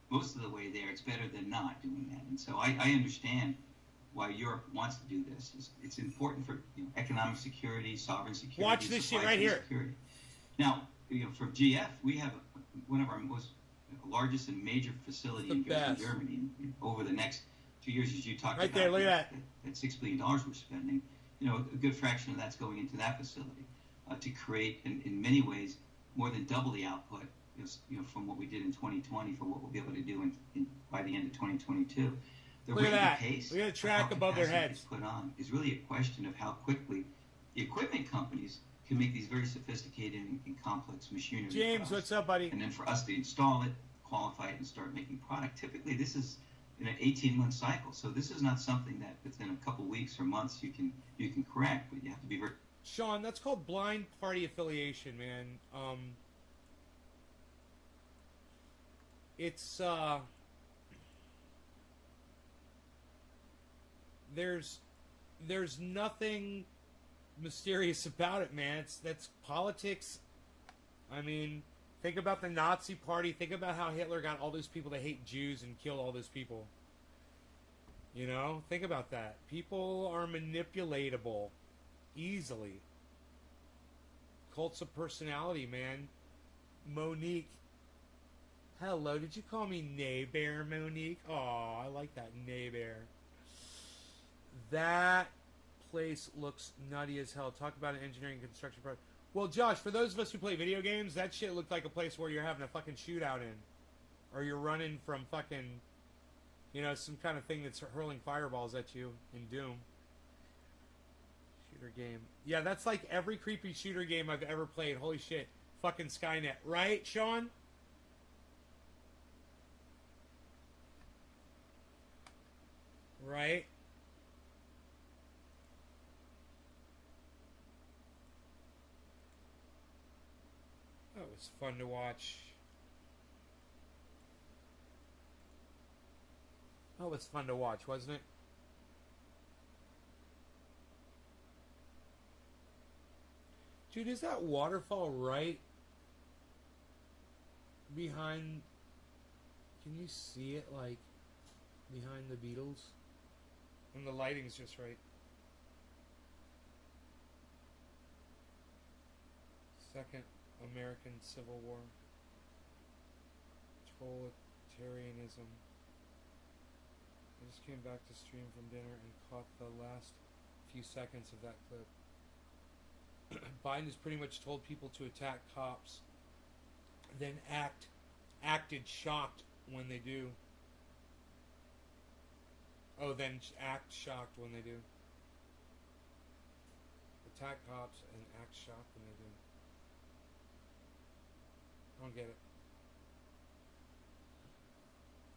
most of the way there, it's better than not doing that. And so I understand why Europe wants to do this. It's important for economic security, sovereign security. Watch this shit right here. Security. Now, for GF, we have one of our most largest and major facility in Dresden, Germany. And over the next 2 years, as you talked right about, there, look at that $6 billion we're spending, a good fraction of that's going into that facility to create, in many ways, more than double the output, from what we did in 2020 for what we'll be able to do by the end of 2022. The Look at rate that. of pace, Look at the track above their heads. put on is really a question of how quickly the equipment companies can make these very sophisticated and complex machinery. James, what's up, buddy? And then for us to install it, qualify it, and start making product. Typically, this is in an 18-month cycle. So this is not something that within a couple weeks or months you can correct, but you have to be very. Sean, that's called blind party affiliation, man. It's there's nothing mysterious about it, man. That's politics. I mean, think about the Nazi Party. Think about how Hitler got all those people that hate Jews and killed all those people. Think about that. People are manipulatable easily. Cults of personality, man. Monique. Hello, did you call me Neighbor, Monique? Oh, I like that, Neighbor. That place looks nutty as hell. Talk about an engineering construction project. Well, Josh, for those of us who play video games, that shit looked like a place where you're having a fucking shootout in. Or you're running from fucking, some kind of thing that's hurling fireballs at you in Doom. Shooter game. Yeah, that's like every creepy shooter game I've ever played. Holy shit. Fucking Skynet. Right, Sean? Right? That was fun to watch. That was fun to watch, wasn't it? Dude, is that waterfall right behind... Can you see it, like, behind the Beatles? And the lighting's just right. Second American Civil War. Totalitarianism. I just came back to stream from dinner and caught the last few seconds of that clip. Biden has pretty much told people to attack cops, then acted shocked when they do. Oh, then act shocked when they do. Attack cops and act shocked when they do. I don't get it.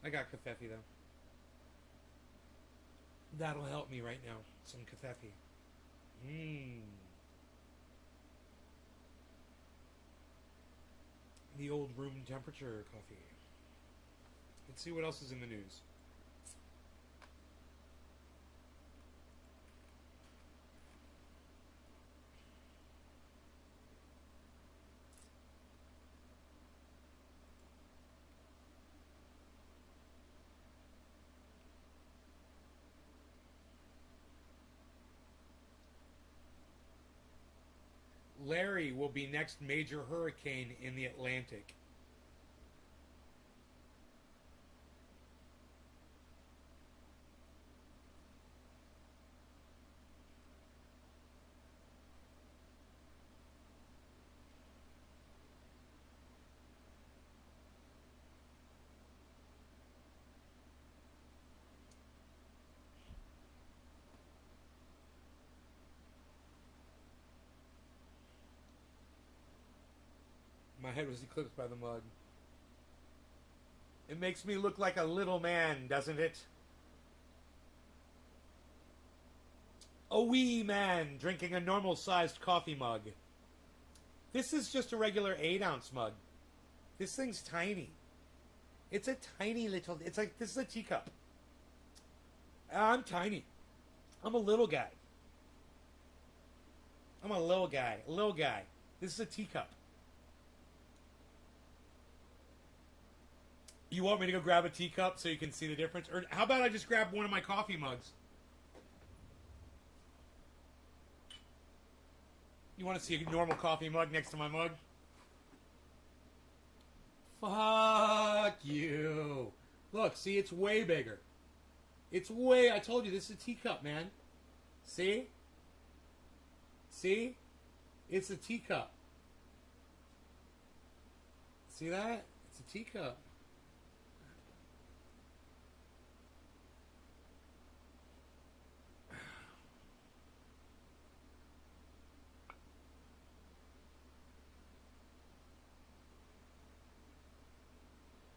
I got Covfefe though. That'll help me right now. Some Covfefe. The old room temperature coffee. Let's see what else is in the news. Larry will be next major hurricane in the Atlantic. My head was eclipsed by the mug. It makes me look like a little man, doesn't it? A wee man drinking a normal-sized coffee mug. This is just a regular 8-ounce mug. This thing's tiny. It's a tiny little... It's like, this is a teacup. I'm tiny. I'm a little guy. I'm a little guy. A little guy. This is a teacup. You want me to go grab a teacup so you can see the difference? Or how about I just grab one of my coffee mugs? You want to see a normal coffee mug next to my mug? Fuck you. Look, see, it's way bigger. It's way... I told you, this is a teacup, man. See? See? It's a teacup. See that? It's a teacup.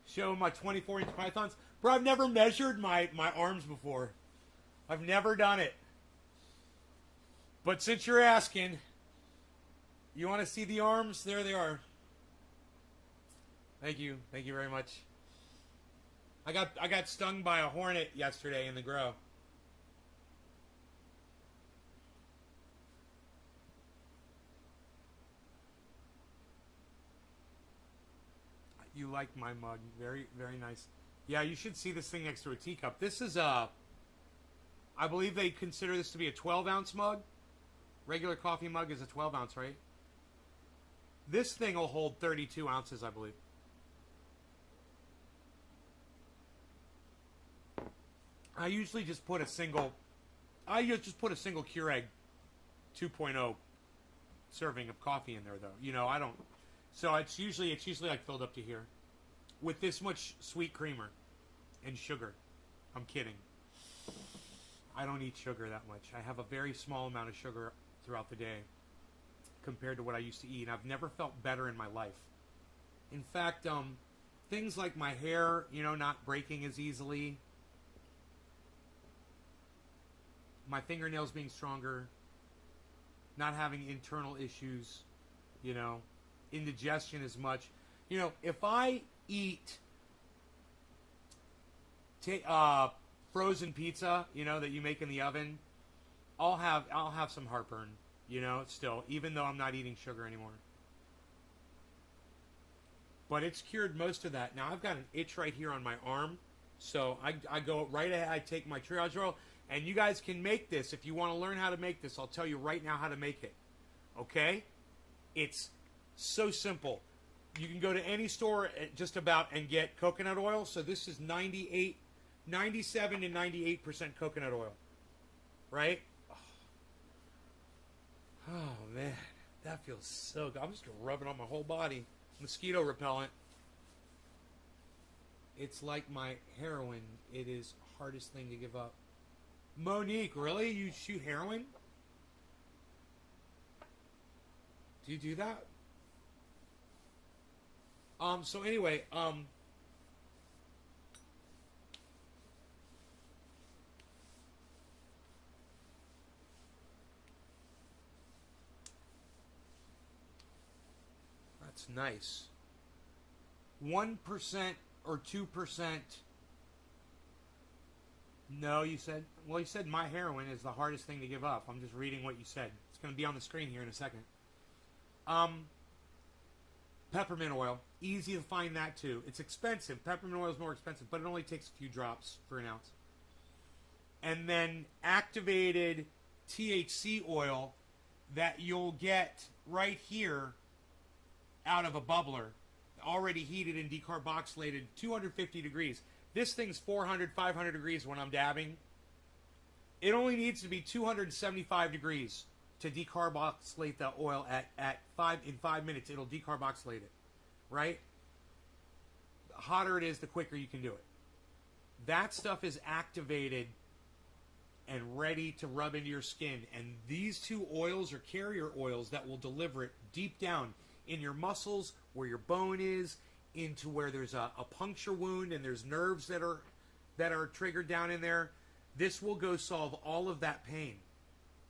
Show my 24-inch pythons. Bro, I've never measured my arms before. I've never done it. But since you're asking, you want to see the arms? There they are. Thank you. Thank you very much. I got stung by a hornet yesterday in the grow. You like my mug. Very, very nice. Yeah, you should see this thing next to a teacup. This is a... I believe they consider this to be a 12-ounce mug. Regular coffee mug is a 12-ounce, right? This thing will hold 32 ounces, I believe. I usually just put a single... I just put a single Keurig 2.0 serving of coffee in there, though. You know, I don't... So it's usually like filled up to here with this much sweet creamer and sugar. I'm kidding. I don't eat sugar that much. I have a very small amount of sugar throughout the day compared to what I used to eat. I've never felt better in my life. In fact, things like my hair, you know, not breaking as easily, my fingernails being stronger, not having internal issues, you know, indigestion as much. You know, if I eat frozen pizza, you know, that you make in the oven, I'll have some heartburn, you know, still, even though I'm not eating sugar anymore. But it's cured most of that. Now I've got an itch right here on my arm, so I go right ahead. I take my triage oil, and you guys can make this if you want to learn how to make this. I'll tell you right now how to make it. Okay? It's so simple. You can go to any store just about and get coconut oil. So this is 97 to 98% coconut oil. Right? Oh, man. That feels so good. I'm just going to rub it on my whole body. Mosquito repellent. It's like my heroin. It is the hardest thing to give up. Monique, really? You shoot heroin? Do you do that? So anyway, that's nice. 1% or 2%. No, you said. Well, you said my heroin is the hardest thing to give up. I'm just reading what you said. It's going to be on the screen here in a second. Peppermint oil. Easy to find that too. It's expensive. Peppermint oil is more expensive, but it only takes a few drops for an ounce. And then activated THC oil that you'll get right here out of a bubbler, already heated and decarboxylated, 250 degrees. This thing's 400, 500 degrees when I'm dabbing. It only needs to be 275 degrees to decarboxylate the oil in 5 minutes. It'll decarboxylate it, right? The hotter it is, the quicker you can do it. That stuff is activated and ready to rub into your skin. And these two oils are carrier oils that will deliver it deep down in your muscles, where your bone is, into where there's a puncture wound and there's nerves that are triggered down in there. This will go solve all of that pain.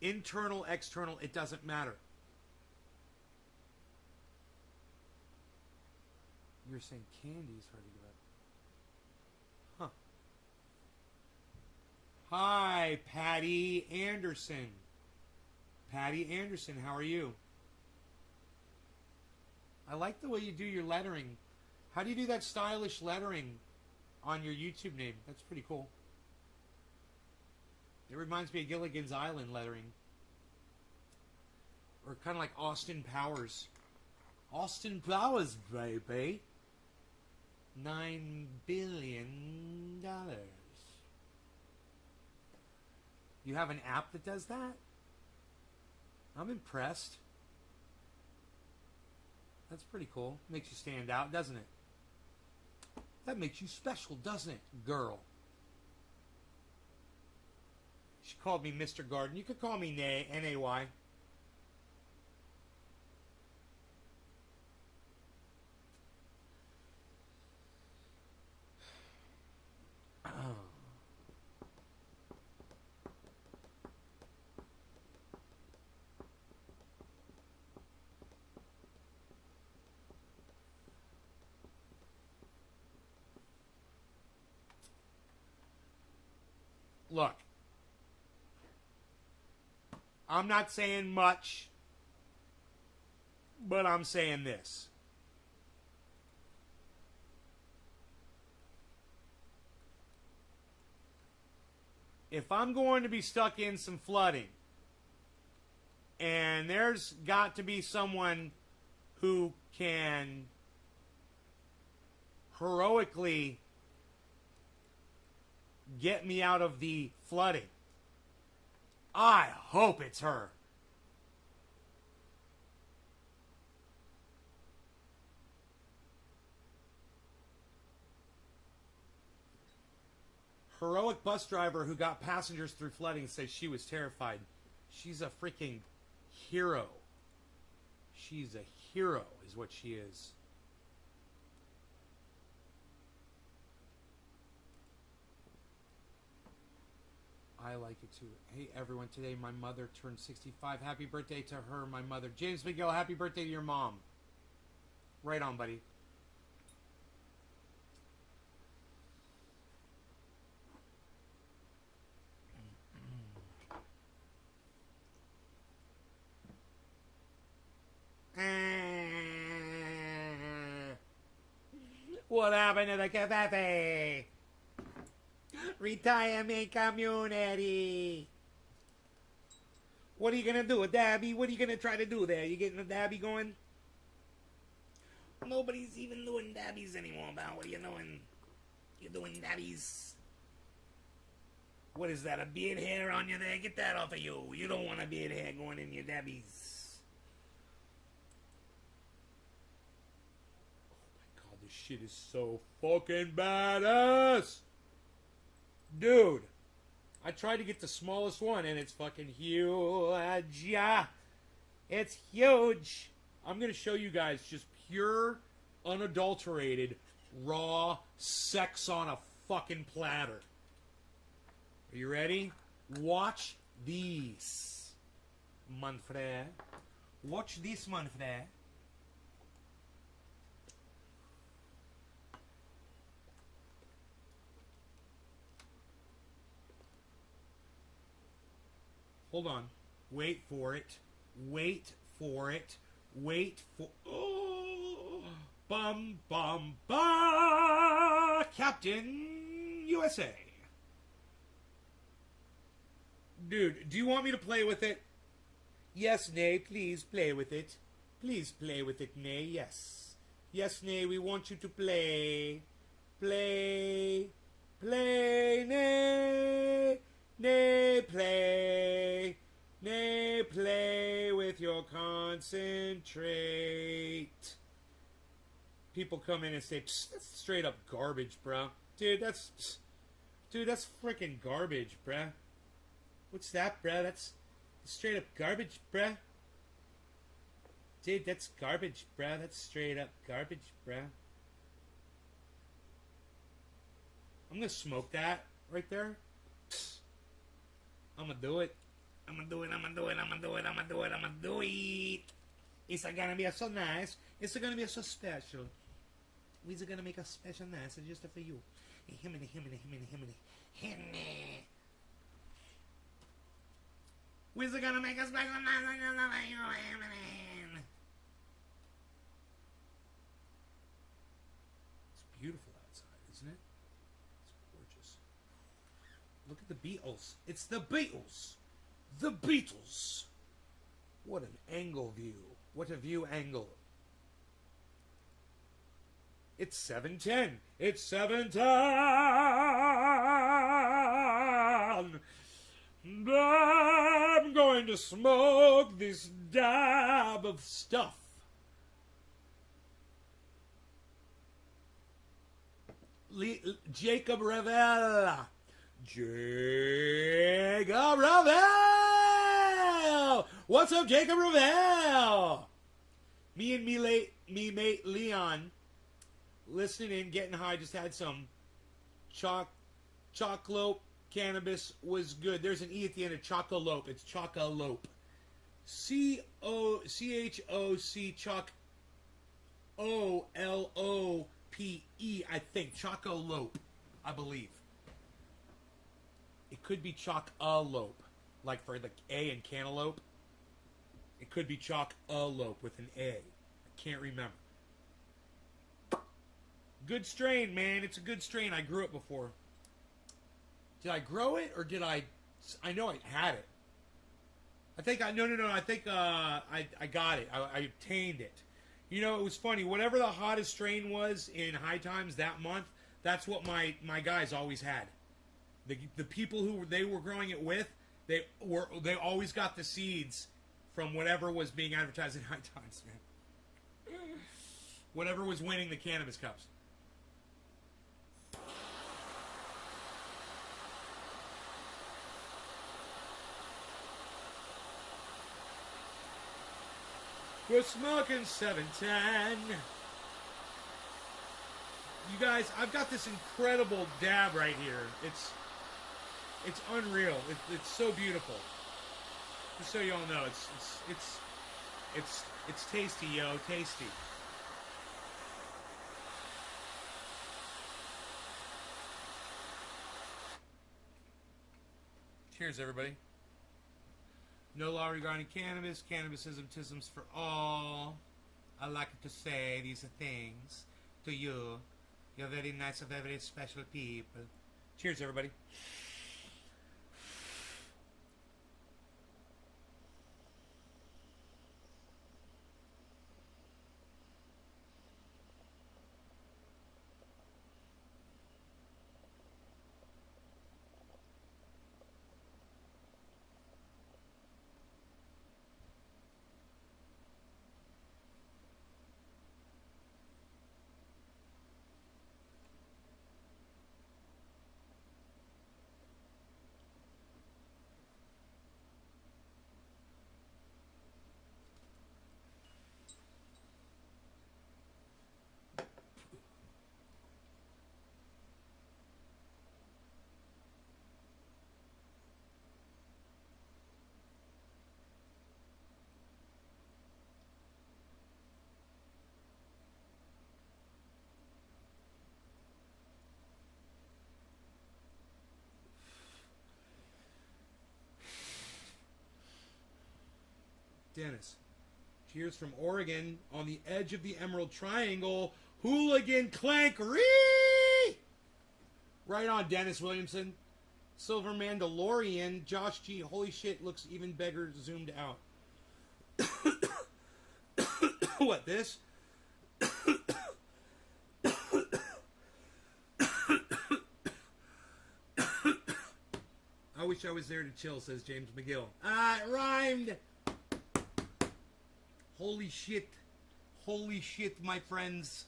Internal, external, it doesn't matter. You're saying candy's hard to give up. Huh. Hi, Patty Anderson. Patty Anderson, how are you? I like the way you do your lettering. How do you do that stylish lettering on your YouTube name? That's pretty cool. It reminds me of Gilligan's Island lettering. Or kind of like Austin Powers. Austin Powers, baby. $9 billion. You have an app that does that? I'm impressed. That's pretty cool. Makes you stand out, doesn't it? That makes you special, doesn't it, girl? She called me Mr. Garden. You could call me N-A-Y. Look, I'm not saying much, but I'm saying this. If I'm going to be stuck in some flooding, and there's got to be someone who can heroically get me out of the flooding, I hope it's her. Heroic bus driver who got passengers through flooding says she was terrified. She's a freaking hero. She's a hero is what she is. I like it too. Hey everyone, today my mother turned 65. Happy birthday to her, my mother. James McGill, happy birthday to your mom. Right on, buddy. What happened to the cafe? Retirement community. What are you gonna do, a dabby? What are you gonna try to do there? You getting a dabby going? Nobody's even doing dabbies anymore, pal. What are you doing? You're doing dabbies. What is that, a beard hair on you there? Get that off of you. You don't want a beard hair going in your dabbies. Oh my god, this shit is so fucking badass. Dude, I tried to get the smallest one and it's fucking huge. Yeah, it's huge. I'm going to show you guys just pure, unadulterated, raw sex on a fucking platter. Are you ready? Watch these, mon frère. Watch this, mon frère. Hold on. Wait for it. Wait for it. Wait for... Oh! Bum, bum, ba! Captain USA. Dude, do you want me to play with it? Yes, nay, please play with it. Please play with it, nay, yes. Yes, nay, we want you to play. Play. Play, nay. Nay, play. Nay, play with your concentrate. People come in and say, that's straight up garbage, bro. Dude, that's freaking garbage, bruh. What's that, bruh? That's straight up garbage, bruh. Dude, that's garbage, bruh. That's straight up garbage, bruh. I'm gonna smoke that right there. I'm gonna do it. I'm gonna do it. I'm gonna do it. I'm gonna do it. I'm gonna do it. I'm gonna do it. It's gonna be so nice. It's gonna be so special. We're gonna make a special nice just for you. Himiny. We're gonna make a special nice for you. It's beautiful outside, isn't it? It's gorgeous. Look at the Beatles. It's the Beatles. The Beatles. What an angle view. What a view angle. It's 7:10. It's 7:10. I'm going to smoke this dab of stuff. Jacob Ravel. Jacob Ravel! What's up, Jacob Ravel? Me and me mate Leon, listening in, getting high, just had some chocolate cannabis was good. There's an E at the end of chocolope. It's chocolope. C-O-C-H-O-C choc O-L-O-P-E, I think. Chocolope, I believe. It could be choc-a-lope, like for the A in cantaloupe. It could be choc-a-lope with an A. I can't remember. Good strain, man. It's a good strain. I grew it before. Did I grow it or did I know I had it. I think I got it. I obtained it. You know, it was funny. Whatever the hottest strain was in High Times that month, that's what my guys always had. The people who they were growing it with, they always got the seeds from whatever was being advertised in High Times, man. Whatever was winning the cannabis cups. We're smoking 710. You guys, I've got this incredible dab right here. It's unreal. It's so beautiful. Just so you all know, it's tasty, yo, tasty. Cheers, everybody. No law regarding cannabis. Cannabisism, tisms for all. I like to say these things to you. You're very nice and very special people. Cheers, everybody. Dennis. Cheers from Oregon on the edge of the Emerald Triangle. Hooligan Clankery! Right on, Dennis Williamson. Silver Mandalorian. Josh G. Holy shit, looks even bigger zoomed out. What, this? I wish I was there to chill, says James McGill. Ah, it rhymed! Holy shit. Holy shit, my friends.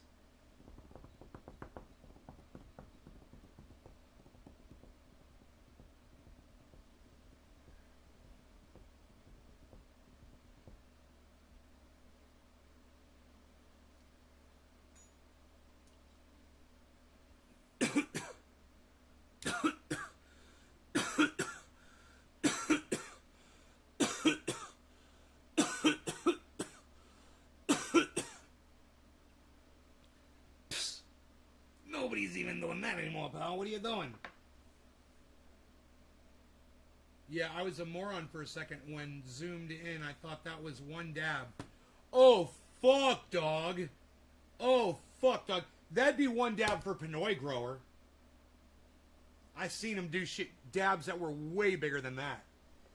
Nobody's even doing that anymore, pal. What are you doing? Yeah, I was a moron for a second when zoomed in. I thought that was one dab. Oh, fuck, dog. Oh, fuck, dog. That'd be one dab for Pinoy Grower. I seen him do shit, dabs that were way bigger than that.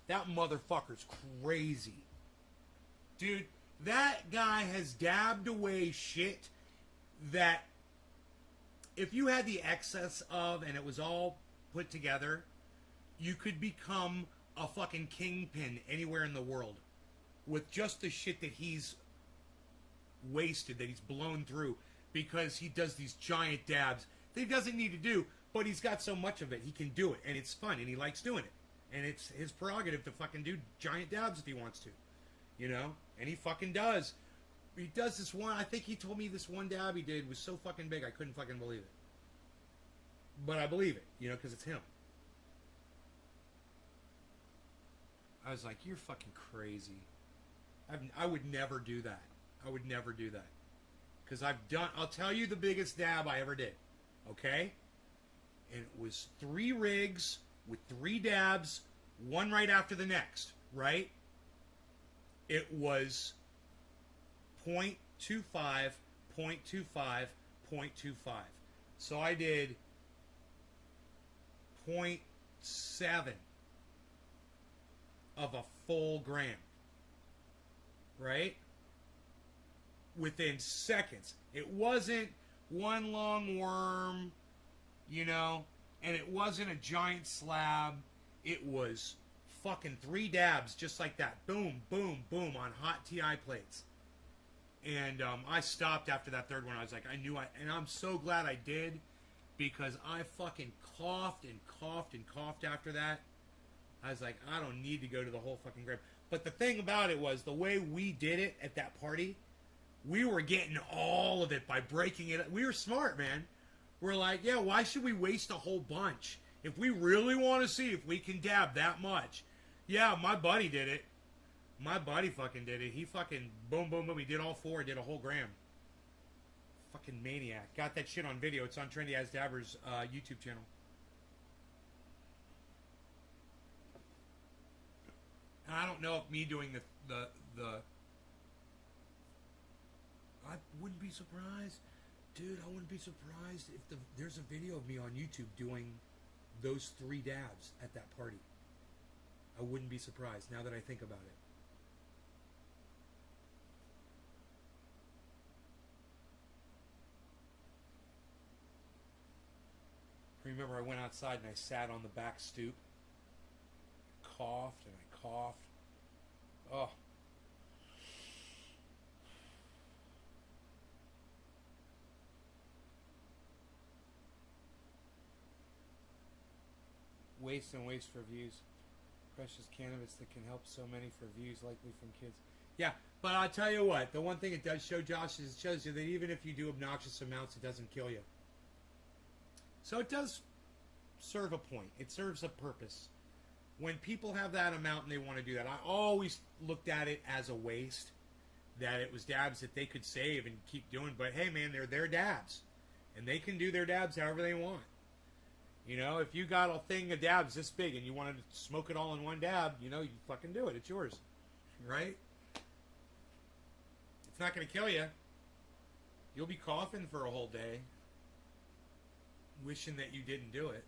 That motherfucker's crazy. Dude, that guy has dabbed away shit that if you had the excess of and it was all put together, you could become a fucking kingpin anywhere in the world with just the shit that he's wasted, that he's blown through, because he does these giant dabs that he doesn't need to do, but he's got so much of it, he can do it, and it's fun, and he likes doing it. And it's his prerogative to fucking do giant dabs if he wants to, you know? And he fucking does. He does this one, I think he told me this one dab he did was so fucking big, I couldn't fucking believe it. But I believe it, you know, because it's him. I was like, you're fucking crazy. I would never do that. I would never do that. Because I'll tell you the biggest dab I ever did. Okay? And it was 3 rigs with 3 dabs, one right after the next, right? It was 0.25, 0.25, 0.25. So I did 0.7 of a full gram, right? Within seconds. It wasn't one long worm, you know, and it wasn't a giant slab. It was fucking 3 dabs just like that. Boom, boom, boom on hot TI plates. And I stopped after that third one. I was like, and I'm so glad I did, because I fucking coughed and coughed and coughed after that. I was like, I don't need to go to the whole fucking gram. But the thing about it was, the way we did it at that party, we were getting all of it by breaking it. We were smart, man. We're like, yeah, why should we waste a whole bunch? If we really want to see if we can dab that much. Yeah, my buddy did it. My buddy fucking did it. He fucking boom, boom, boom. He did all 4. Did a whole gram. Fucking maniac. Got that shit on video. It's on Trendy As Dabber's YouTube channel. And I don't know if me doing the I wouldn't be surprised. Dude, I wouldn't be surprised if there's a video of me on YouTube doing those 3 dabs at that party. I wouldn't be surprised now that I think about it. Remember, I went outside and I sat on the back stoop, coughed and I coughed. Oh. Waste and waste for views. Precious cannabis that can help so many for views, likely from kids. Yeah, but I'll tell you what, the one thing it does show, Josh, is it shows you that even if you do obnoxious amounts, it doesn't kill you. So it does serve a point. It serves a purpose. When people have that amount and they want to do that, I always looked at it as a waste, that it was dabs that they could save and keep doing. But hey, man, they're their dabs, and they can do their dabs however they want. You know, if you got a thing of dabs this big and you wanted to smoke it all in one dab, you know, you fucking do it. It's yours, right? not going to kill you. You'll be coughing for a whole day, wishing that you didn't do it.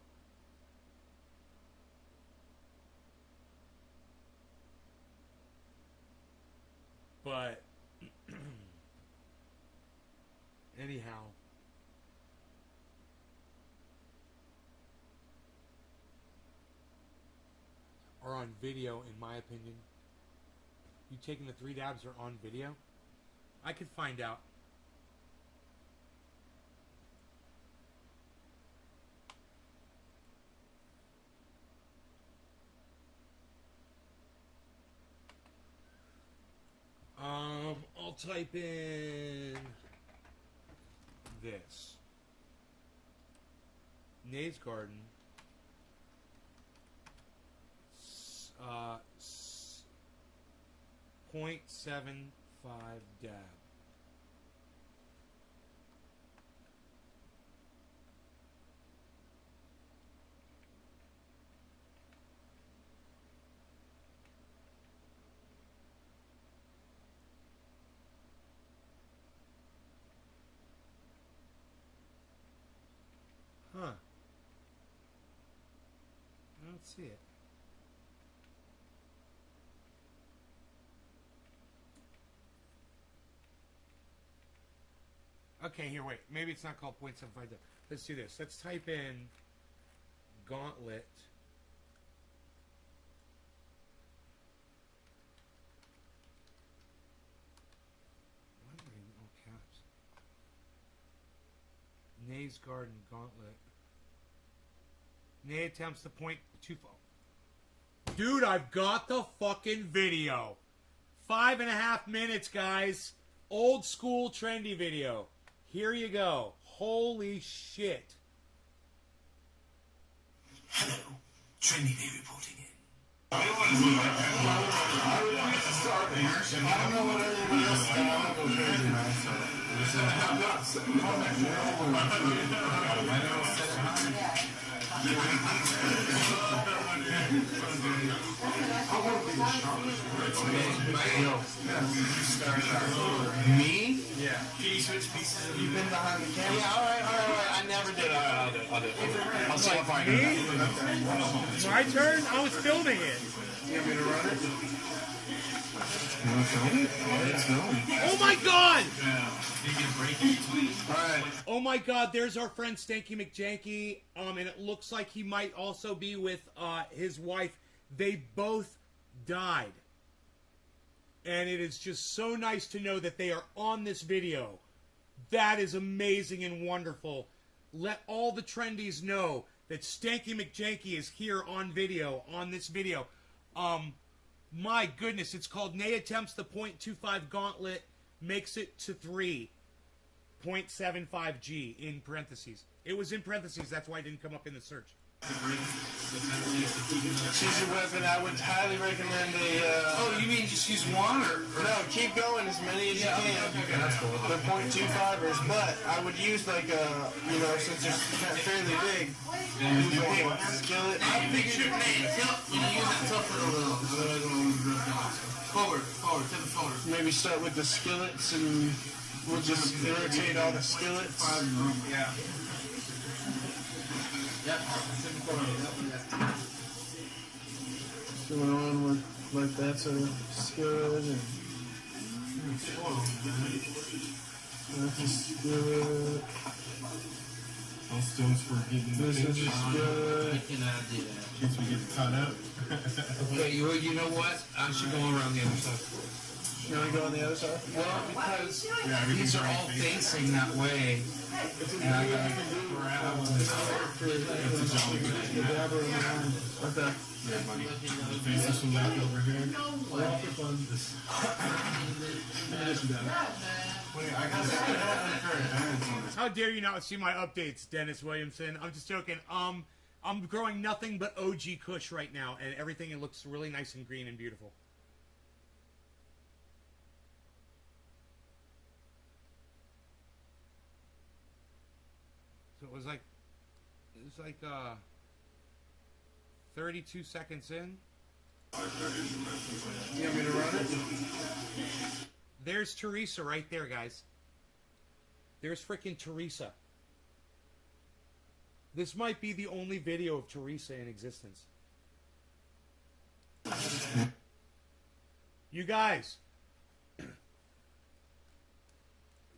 But anyhow, are on video, in my opinion. You taking the 3 dabs are on video? I could find out. I'll type in this. Nays Garden. 0.75 dab. Huh. I don't see it. Okay, here, wait. Maybe it's not called 0.75. Let's do this. Let's type in Gauntlet. Why am I in all caps? Nays Garden Gauntlet. Nay attempts to point too far. Dude, I've got the fucking video. 5.5 minutes, guys. Old school trendy video. Here you go. Holy shit. Hello, Trendy Day reporting in. I don't know what everybody else is doing. I'm gonna go crazy, man. Me? Yeah. Can you switch pieces of You've been behind the camera? Yeah, all right. I never did. I'll do it. I'll see if I can. It's my turn? I was filming it. You want me to run it? You want to film it? Let's go. Oh my god! You can break it between. Alright. Oh my god, there's our friend Stanky McJanky. And it looks like he might also be with his wife. They both died. And it is just so nice to know that they are on this video. That is amazing and wonderful. Let all the trendies know that Stanky McJanky is here on video, on this video. My goodness, it's called Nay Attempts the .25 Gauntlet, makes it to 3.75 G in parentheses. It was in parentheses, that's why it didn't come up in the search. Choose your weapon. I would highly recommend a. Oh, you mean just use one or? No, keep going as many as you can. Okay, that's cool. They're .25ers, but I would use like a, since they're fairly big, use a big skillet. I figured your name. You use that tougher a little. Forward, to the forward. Maybe start with the skillets and we'll just irritate all the skillets. Yeah. Yep. Going on with like that sort of skillet and that's a skillet. Those stones for getting This is a skillet. I cannot do that. in case we get caught up. Okay, you know what? I should go around the other side. You want to go on the other side? Well, because Yeah, these are all facing that way. And I gotta Okay. Yeah, buddy. Face this one back over here. Wait, I got that unfair advantage on this. How dare you not see my updates, Dennis Williamson? I'm just joking. I'm growing nothing but OG Kush right now, and everything it looks really nice and green and beautiful. So it was like 32 seconds in. You want me to run it? There's Teresa right there, guys. There's freaking Teresa. This might be the only video of Teresa in existence. You guys,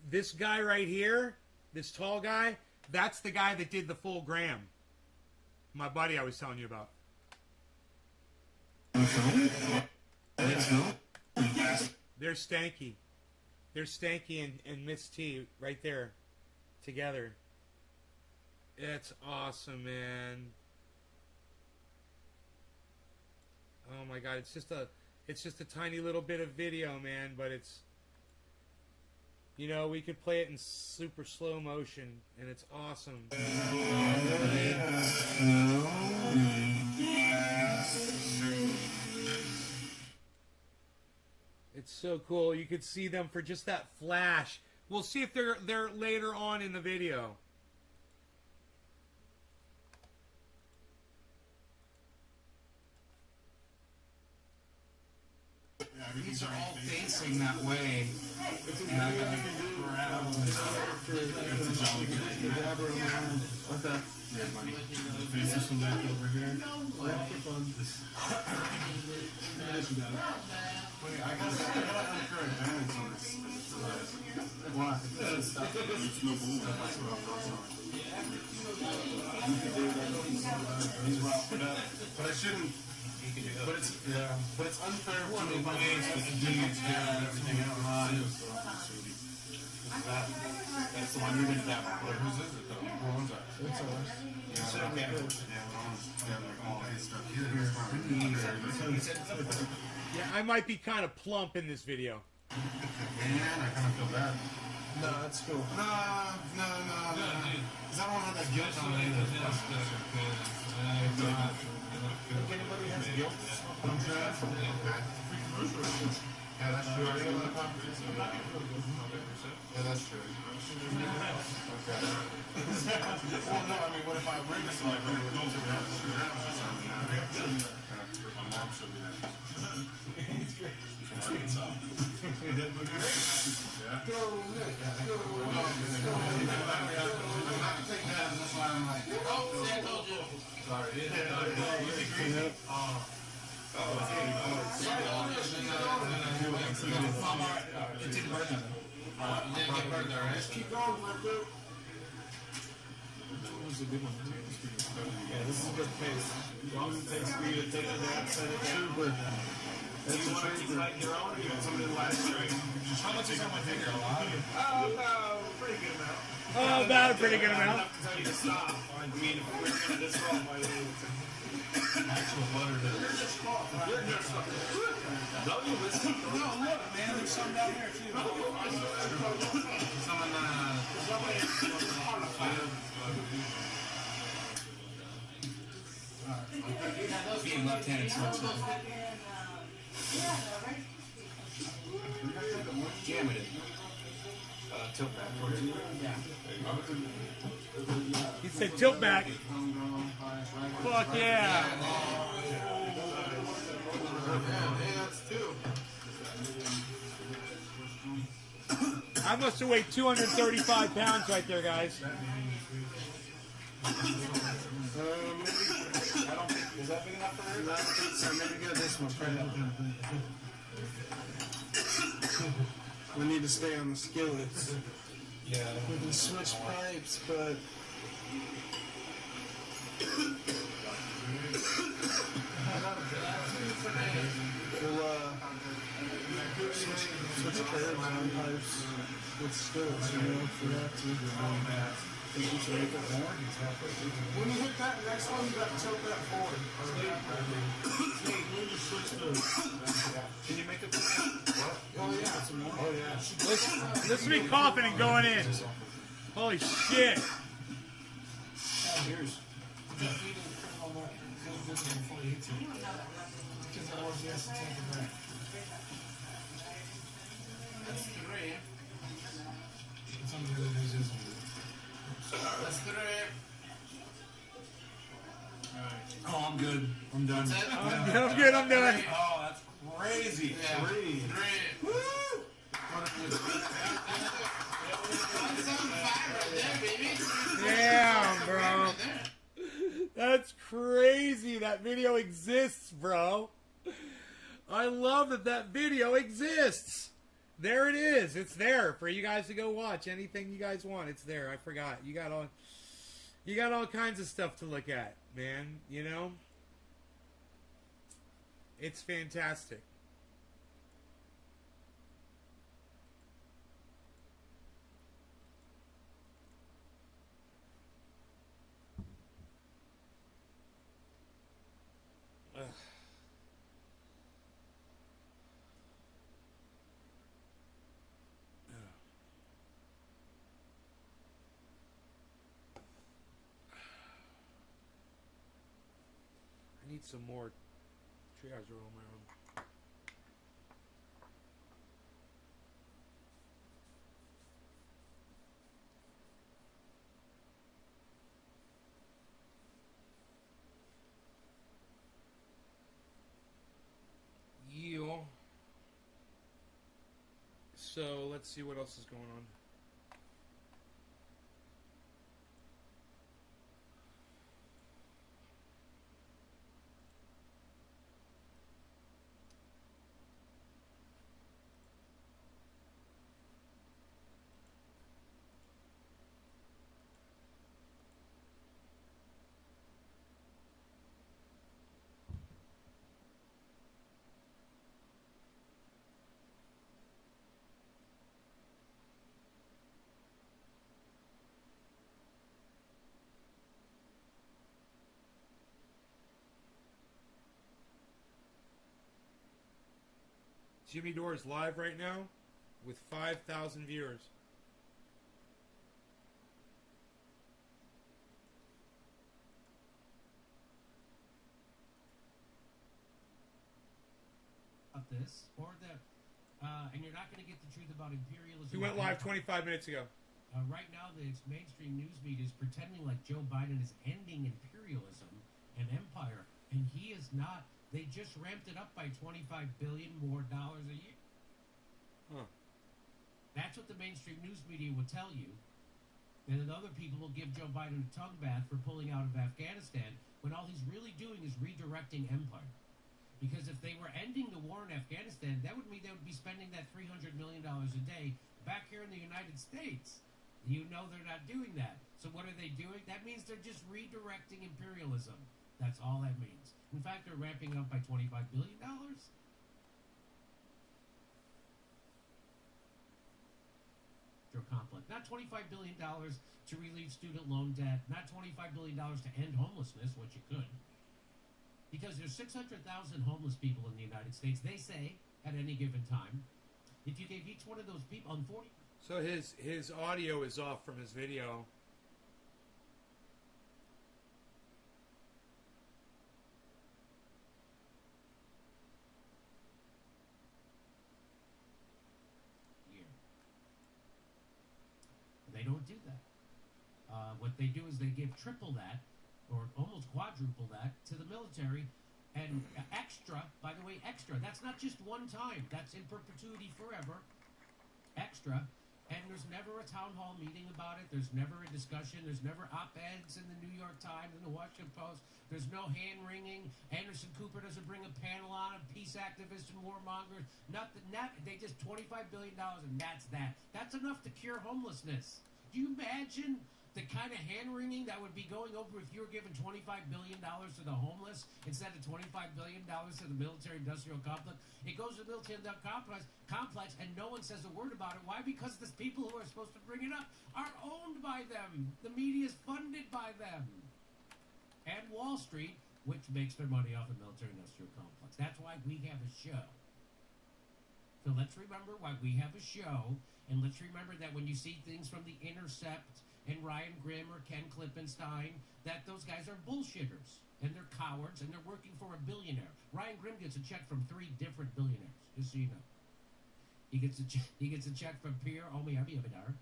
this guy right here, this tall guy, that's the guy that did the full gram. My buddy I was telling you about. There's Stanky. There's Stanky and Miss T right there together. It's awesome, man. Oh my god, it's just a tiny little bit of video, man, but it's, you know, we could play it in super slow motion and it's awesome. It's so cool. You could see them for just that flash. We'll see if they're later on in the video. These are all facing that way. And I gotta grab them. Okay. Yeah, buddy. Face this one back over here. Wait, I got an unfair advantage on this. Why? It's no bull. That's what I'm talking. But I shouldn't. But it's unfair for the ways that the dudes get everything out. That's the one you didn't have. Whose is it though? Who owns that? It's ours. Yeah, I might be kind of plump in this video. Man, I kind of feel bad. No, that's cool. No. Because I don't have that guilt on me. If anybody has guilt, I'm trash. Yeah, that's true. Yeah, that's true. Okay. Well, no, I mean, what if I bring this like my mom showed me that. Keep going, was a good one. Yeah, this is a good pace. As long as it takes for you to take the nap, set it down. But do you want to keep writing your own? You got something to last year. How much is on my finger? A lot? About a pretty good amount. Oh, about a pretty good amount. Enough to tell you to stop. I mean, if we were going to disqualify you, actual butter to you're just no, you listen. No, look, man, there's some down there too. Some being left-handed sucks. Jam it in. Tilt back towards you. He said tilt back. Fuck yeah. I must have weighed 235 pounds right there, guys. Maybe, I don't think, is that big enough for her? I don't think so. Maybe go this one. We need to stay on the skillets. Yeah. We can switch pipes, but we'll switch curves on pipes with skillets, you know, for that too. Think we should make it more? When you hit that next one, you got to tilt that forward. Can you make it? What? Oh yeah. Oh yeah. Listen to me coughing and going in. Holy shit. Cheers. That's three. Oh, I'm good. I'm done. I'm good, I'm done. Oh, that's crazy. Yeah. Three. Woo! Damn, bro. That's crazy. That video exists, bro. I love that that video exists. There it is. It's there for you guys to go watch. Anything you guys want, it's there. I forgot. You got all kinds of stuff to look at, man. You know? It's fantastic. Ugh. I need some more triage roll on my own. Yeah. So let's see what else is going on. Jimmy Dore is live right now with 5,000 viewers. About this, or that, and you're not going to get the truth about imperialism. He went live 25 minutes ago. Right now, the mainstream news media is pretending like Joe Biden is ending imperialism and empire, and he is not. They just ramped it up by $25 billion more a year. Huh. That's what the mainstream news media will tell you. And then other people will give Joe Biden a tongue bath for pulling out of Afghanistan when all he's really doing is redirecting empire. Because if they were ending the war in Afghanistan, that would mean they would be spending that $300 million a day back here in the United States. You know they're not doing that. So what are they doing? That means they're just redirecting imperialism. That's all that means. In fact, they're ramping up by $25 billion. Complex. Not $25 billion to relieve student loan debt. Not $25 billion to end homelessness, which you could. Because there's 600,000 homeless people in the United States. They say, at any given time, if you gave each one of those people on 40... So his audio is off from his video. They don't do that. What they do is they give triple that, or almost quadruple that, to the military, and extra, by the way, extra. That's not just one time. That's in perpetuity forever. Extra. And there's never a town hall meeting about it. There's never a discussion. There's never op-eds in the New York Times and the Washington Post. There's no hand-wringing. Anderson Cooper doesn't bring a panel on of peace activists and warmongers. Nothing. They just $25 billion, and that's that. That's enough to cure homelessness. Do you imagine the kind of hand-wringing that would be going over if you were giving $25 billion to the homeless instead of $25 billion to the military-industrial complex? It goes to the military-industrial complex, and no one says a word about it. Why? Because the people who are supposed to bring it up are owned by them. The media is funded by them. And Wall Street, which makes their money off the military-industrial complex. That's why we have a show. So let's remember why we have a show, and let's remember that when you see things from The Intercept and Ryan Grimm or Ken Klippenstein, that those guys are bullshitters, and they're cowards, and they're working for a billionaire. Ryan Grimm gets a check from 3 different billionaires, just so you know. He gets a check from Pierre Omidyar.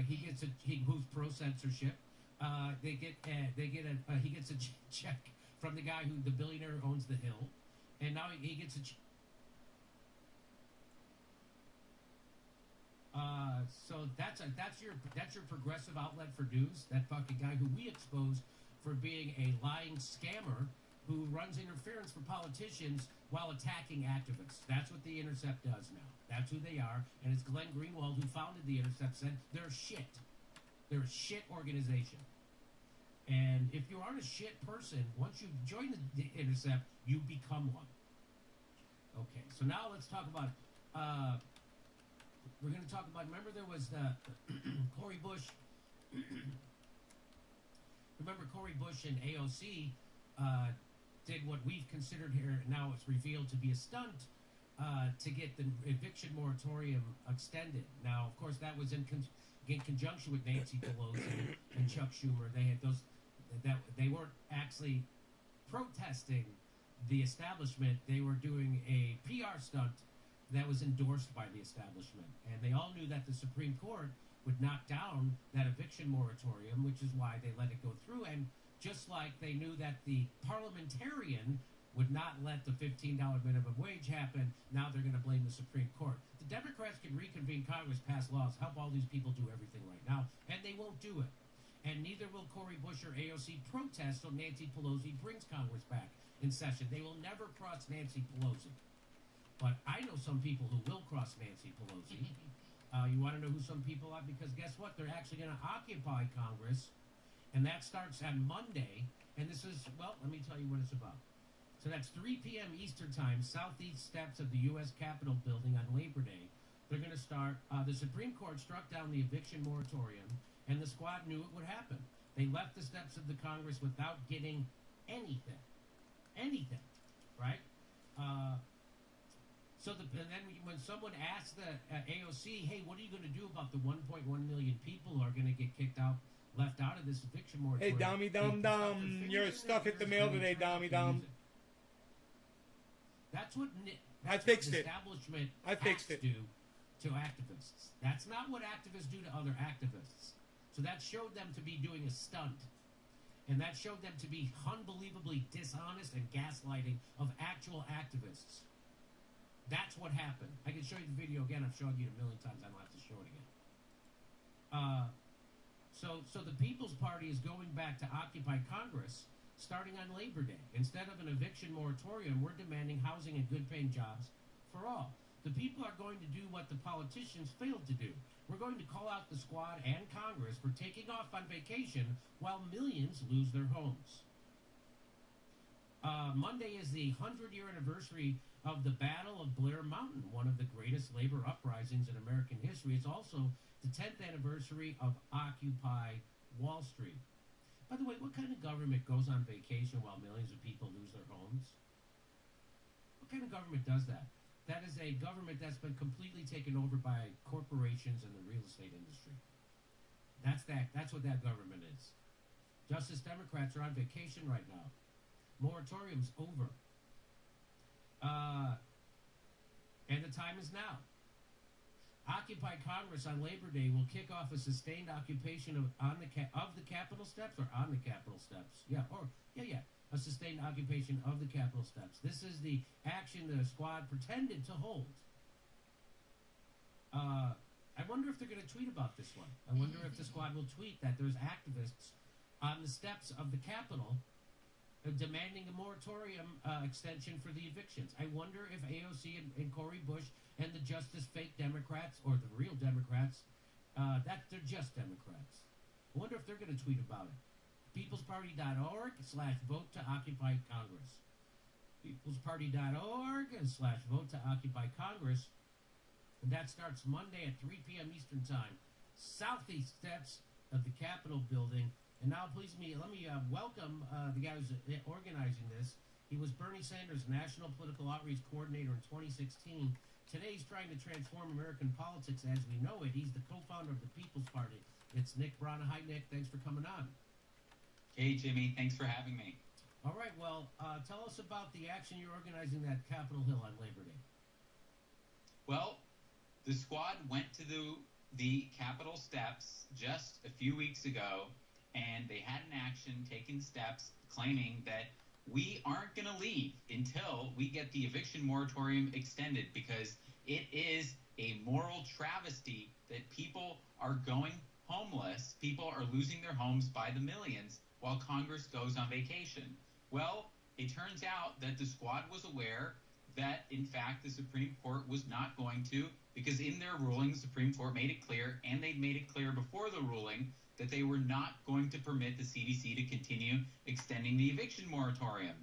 Who's pro censorship. He gets a check from the guy the billionaire who owns the Hill, and now he gets a. So that's your progressive outlet for news. That fucking guy who we exposed for being a lying scammer who runs interference for politicians while attacking activists. That's what The Intercept does now. That's who they are. And it's Glenn Greenwald, who founded The Intercept, said they're shit. They're a shit organization. And if you aren't a shit person, once you join the Intercept, you become one. Okay, so now let's talk about... we're going to talk about... Remember there was Cori Bush... Remember Cori Bush and AOC did what we've considered here, now it's revealed to be a stunt, to get the eviction moratorium extended. Now, of course, that was in conjunction with Nancy Pelosi and Chuck Schumer. They had those... that they weren't actually protesting the establishment. They were doing a PR stunt that was endorsed by the establishment. And they all knew that the Supreme Court would knock down that eviction moratorium, which is why they let it go through. And just like they knew that the parliamentarian would not let the $15 minimum wage happen, now they're going to blame the Supreme Court. The Democrats can reconvene Congress, pass laws, help all these people do everything right now, and they won't do it. And neither will Cori Bush or AOC protest till Nancy Pelosi brings Congress back in session. They will never cross Nancy Pelosi. But I know some people who will cross Nancy Pelosi. You want to know who some people are? Because guess what? They're actually going to occupy Congress, and that starts on Monday. And this is, well, let me tell you what it's about. So that's 3 p.m. Eastern Time, southeast steps of the U.S. Capitol building on Labor Day. They're going to start. The Supreme Court struck down the eviction moratorium, and the squad knew it would happen. They left the steps of the Congress without getting anything. Anything, right? And then when someone asked the AOC, hey, what are you going to do about the 1.1 million people who are going to get left out of this eviction moratorium? Hey, Dommy Dum Dum, your stuff hit the mail today, Dommy Dum. That's what I fixed the it. establishment I fixed it. do to activists. That's not what activists do to other activists. So that showed them to be doing a stunt. And that showed them to be unbelievably dishonest and gaslighting of actual activists. That's what happened. I can show you the video again. I've shown you it a million times. I don't have to show it again. So the People's Party is going back to occupy Congress starting on Labor Day. Instead of an eviction moratorium, we're demanding housing and good-paying jobs for all. The people are going to do what the politicians failed to do. We're going to call out the squad and Congress for taking off on vacation while millions lose their homes. Monday is the 100-year anniversary of the Battle of Blair Mountain, one of the greatest labor uprisings in American history. It's also the 10th anniversary of Occupy Wall Street. By the way, what kind of government goes on vacation while millions of people lose their homes? What kind of government does that? That is a government that's been completely taken over by corporations and the real estate industry. That's what that government is. Justice Democrats are on vacation right now. Moratorium's over. And the time is now. Occupy Congress on Labor Day will kick off a sustained occupation of the Capitol steps or on the Capitol steps. A sustained occupation of the Capitol steps. This is the action the squad pretended to hold. I wonder if they're going to tweet about this one. I wonder if the squad will tweet that there's activists on the steps of the Capitol demanding a moratorium extension for the evictions. I wonder if AOC and Cori Bush and the Justice fake Democrats, or the real Democrats, that they're just Democrats. I wonder if they're going to tweet about it. peoplesparty.org/vote to occupy Congress. peoplesparty.org/vote to occupy Congress. And that starts Monday at 3 p.m. Eastern Time. Southeast steps of the Capitol building. And now, please, let me welcome the guy who's organizing this. He was Bernie Sanders' National Political Outreach Coordinator in 2016. Today, he's trying to transform American politics as we know it. He's the co-founder of the People's Party. It's Nick Braun. Hi, Nick. Thanks for coming on. Hey, Jimmy. Thanks for having me. All right. Well, tell us about the action you're organizing at Capitol Hill on Labor Day. Well, the squad went to the Capitol steps just a few weeks ago, and they had an action taking steps claiming that we aren't going to leave until we get the eviction moratorium extended, because it is a moral travesty that people are going homeless. People are losing their homes by the millions while Congress goes on vacation. Well, it turns out that the squad was aware that, in fact, the Supreme Court was not going to, because in their ruling, the Supreme Court made it clear, and they'd made it clear before the ruling, that they were not going to permit the CDC to continue extending the eviction moratorium.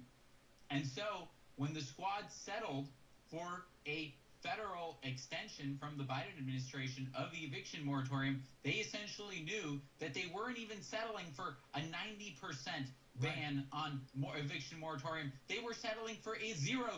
And so, when the squad settled for a federal extension from the Biden administration of the eviction moratorium, they essentially knew that they weren't even settling for a 90% ban on eviction moratorium. They were settling for a 0%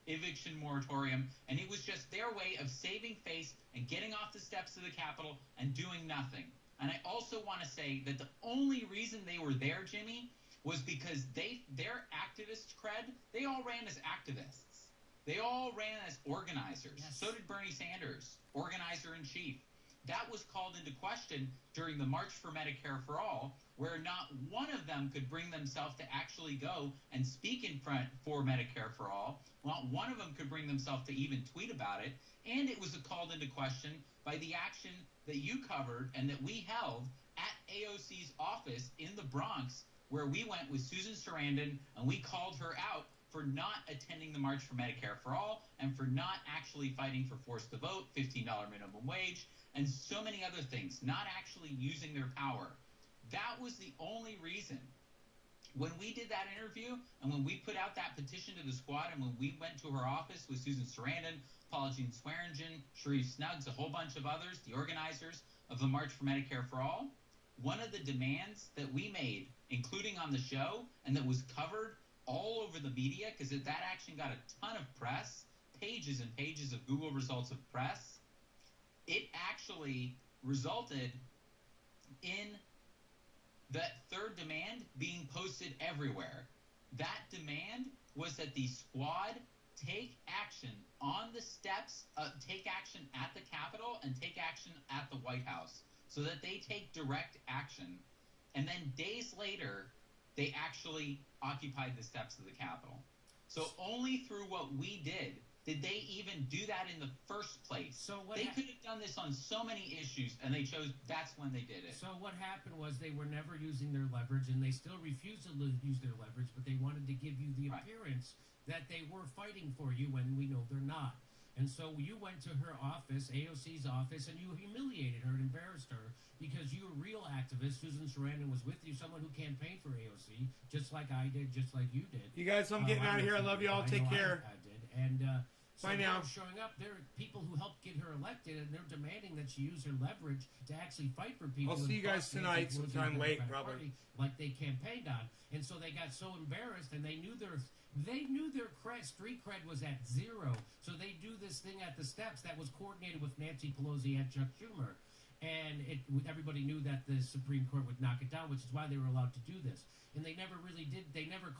eviction moratorium, and it was just their way of saving face and getting off the steps of the Capitol and doing nothing. And I also want to say that the only reason they were there, Jimmy, was because their activist cred, they all ran as activists. They all ran as organizers. Yes. So did Bernie Sanders, organizer-in-chief. That was called into question during the March for Medicare for All, where not one of them could bring themselves to actually go and speak in front for Medicare for All. Not one of them could bring themselves to even tweet about it. And it was called into question by the action that you covered and that we held at AOC's office in the Bronx, where we went with Susan Sarandon and we called her out for not attending the March for Medicare for All and for not actually fighting for forced to vote, $15 minimum wage, and so many other things, not actually using their power. That was the only reason. When we did that interview and when we put out that petition to the squad and when we went to her office with Susan Sarandon, Paula Jean Swearengin, Sharif Snuggs, a whole bunch of others, the organizers of the March for Medicare for All, one of the demands that we made, including on the show, and that was covered all over the media, because that action got a ton of press, pages and pages of Google results of press, it actually resulted in that third demand being posted everywhere. That demand was that the squad take action on the steps, take action at the Capitol, and take action at the White House, so that they take direct action. And then days later, they actually occupied the steps of the Capitol. So only through what we did they even do that in the first place. So what they could have done this on so many issues, and they chose, that's when they did it. So what happened was they were never using their leverage, and they still refused to use their leverage, but they wanted to give you the appearance that they were fighting for you when we know they're not. And so you went to her office, AOC's office, and you humiliated her and embarrassed her because you were a real activist. Susan Sarandon was with you, someone who campaigned for AOC, just like I did, just like you did. You guys, I'm getting out of here. I love you all. Take care. I did. And so bye now. Showing up, there are people who helped get her elected, and they're demanding that she use her leverage to actually fight for people. I'll see you guys tonight, sometime late, probably. Like they campaigned on, and so they got so embarrassed, and they knew their street cred was at zero. So they do this thing at the steps that was coordinated with Nancy Pelosi and Chuck Schumer, and everybody knew that the Supreme Court would knock it down, which is why they were allowed to do this. And they never really did. They never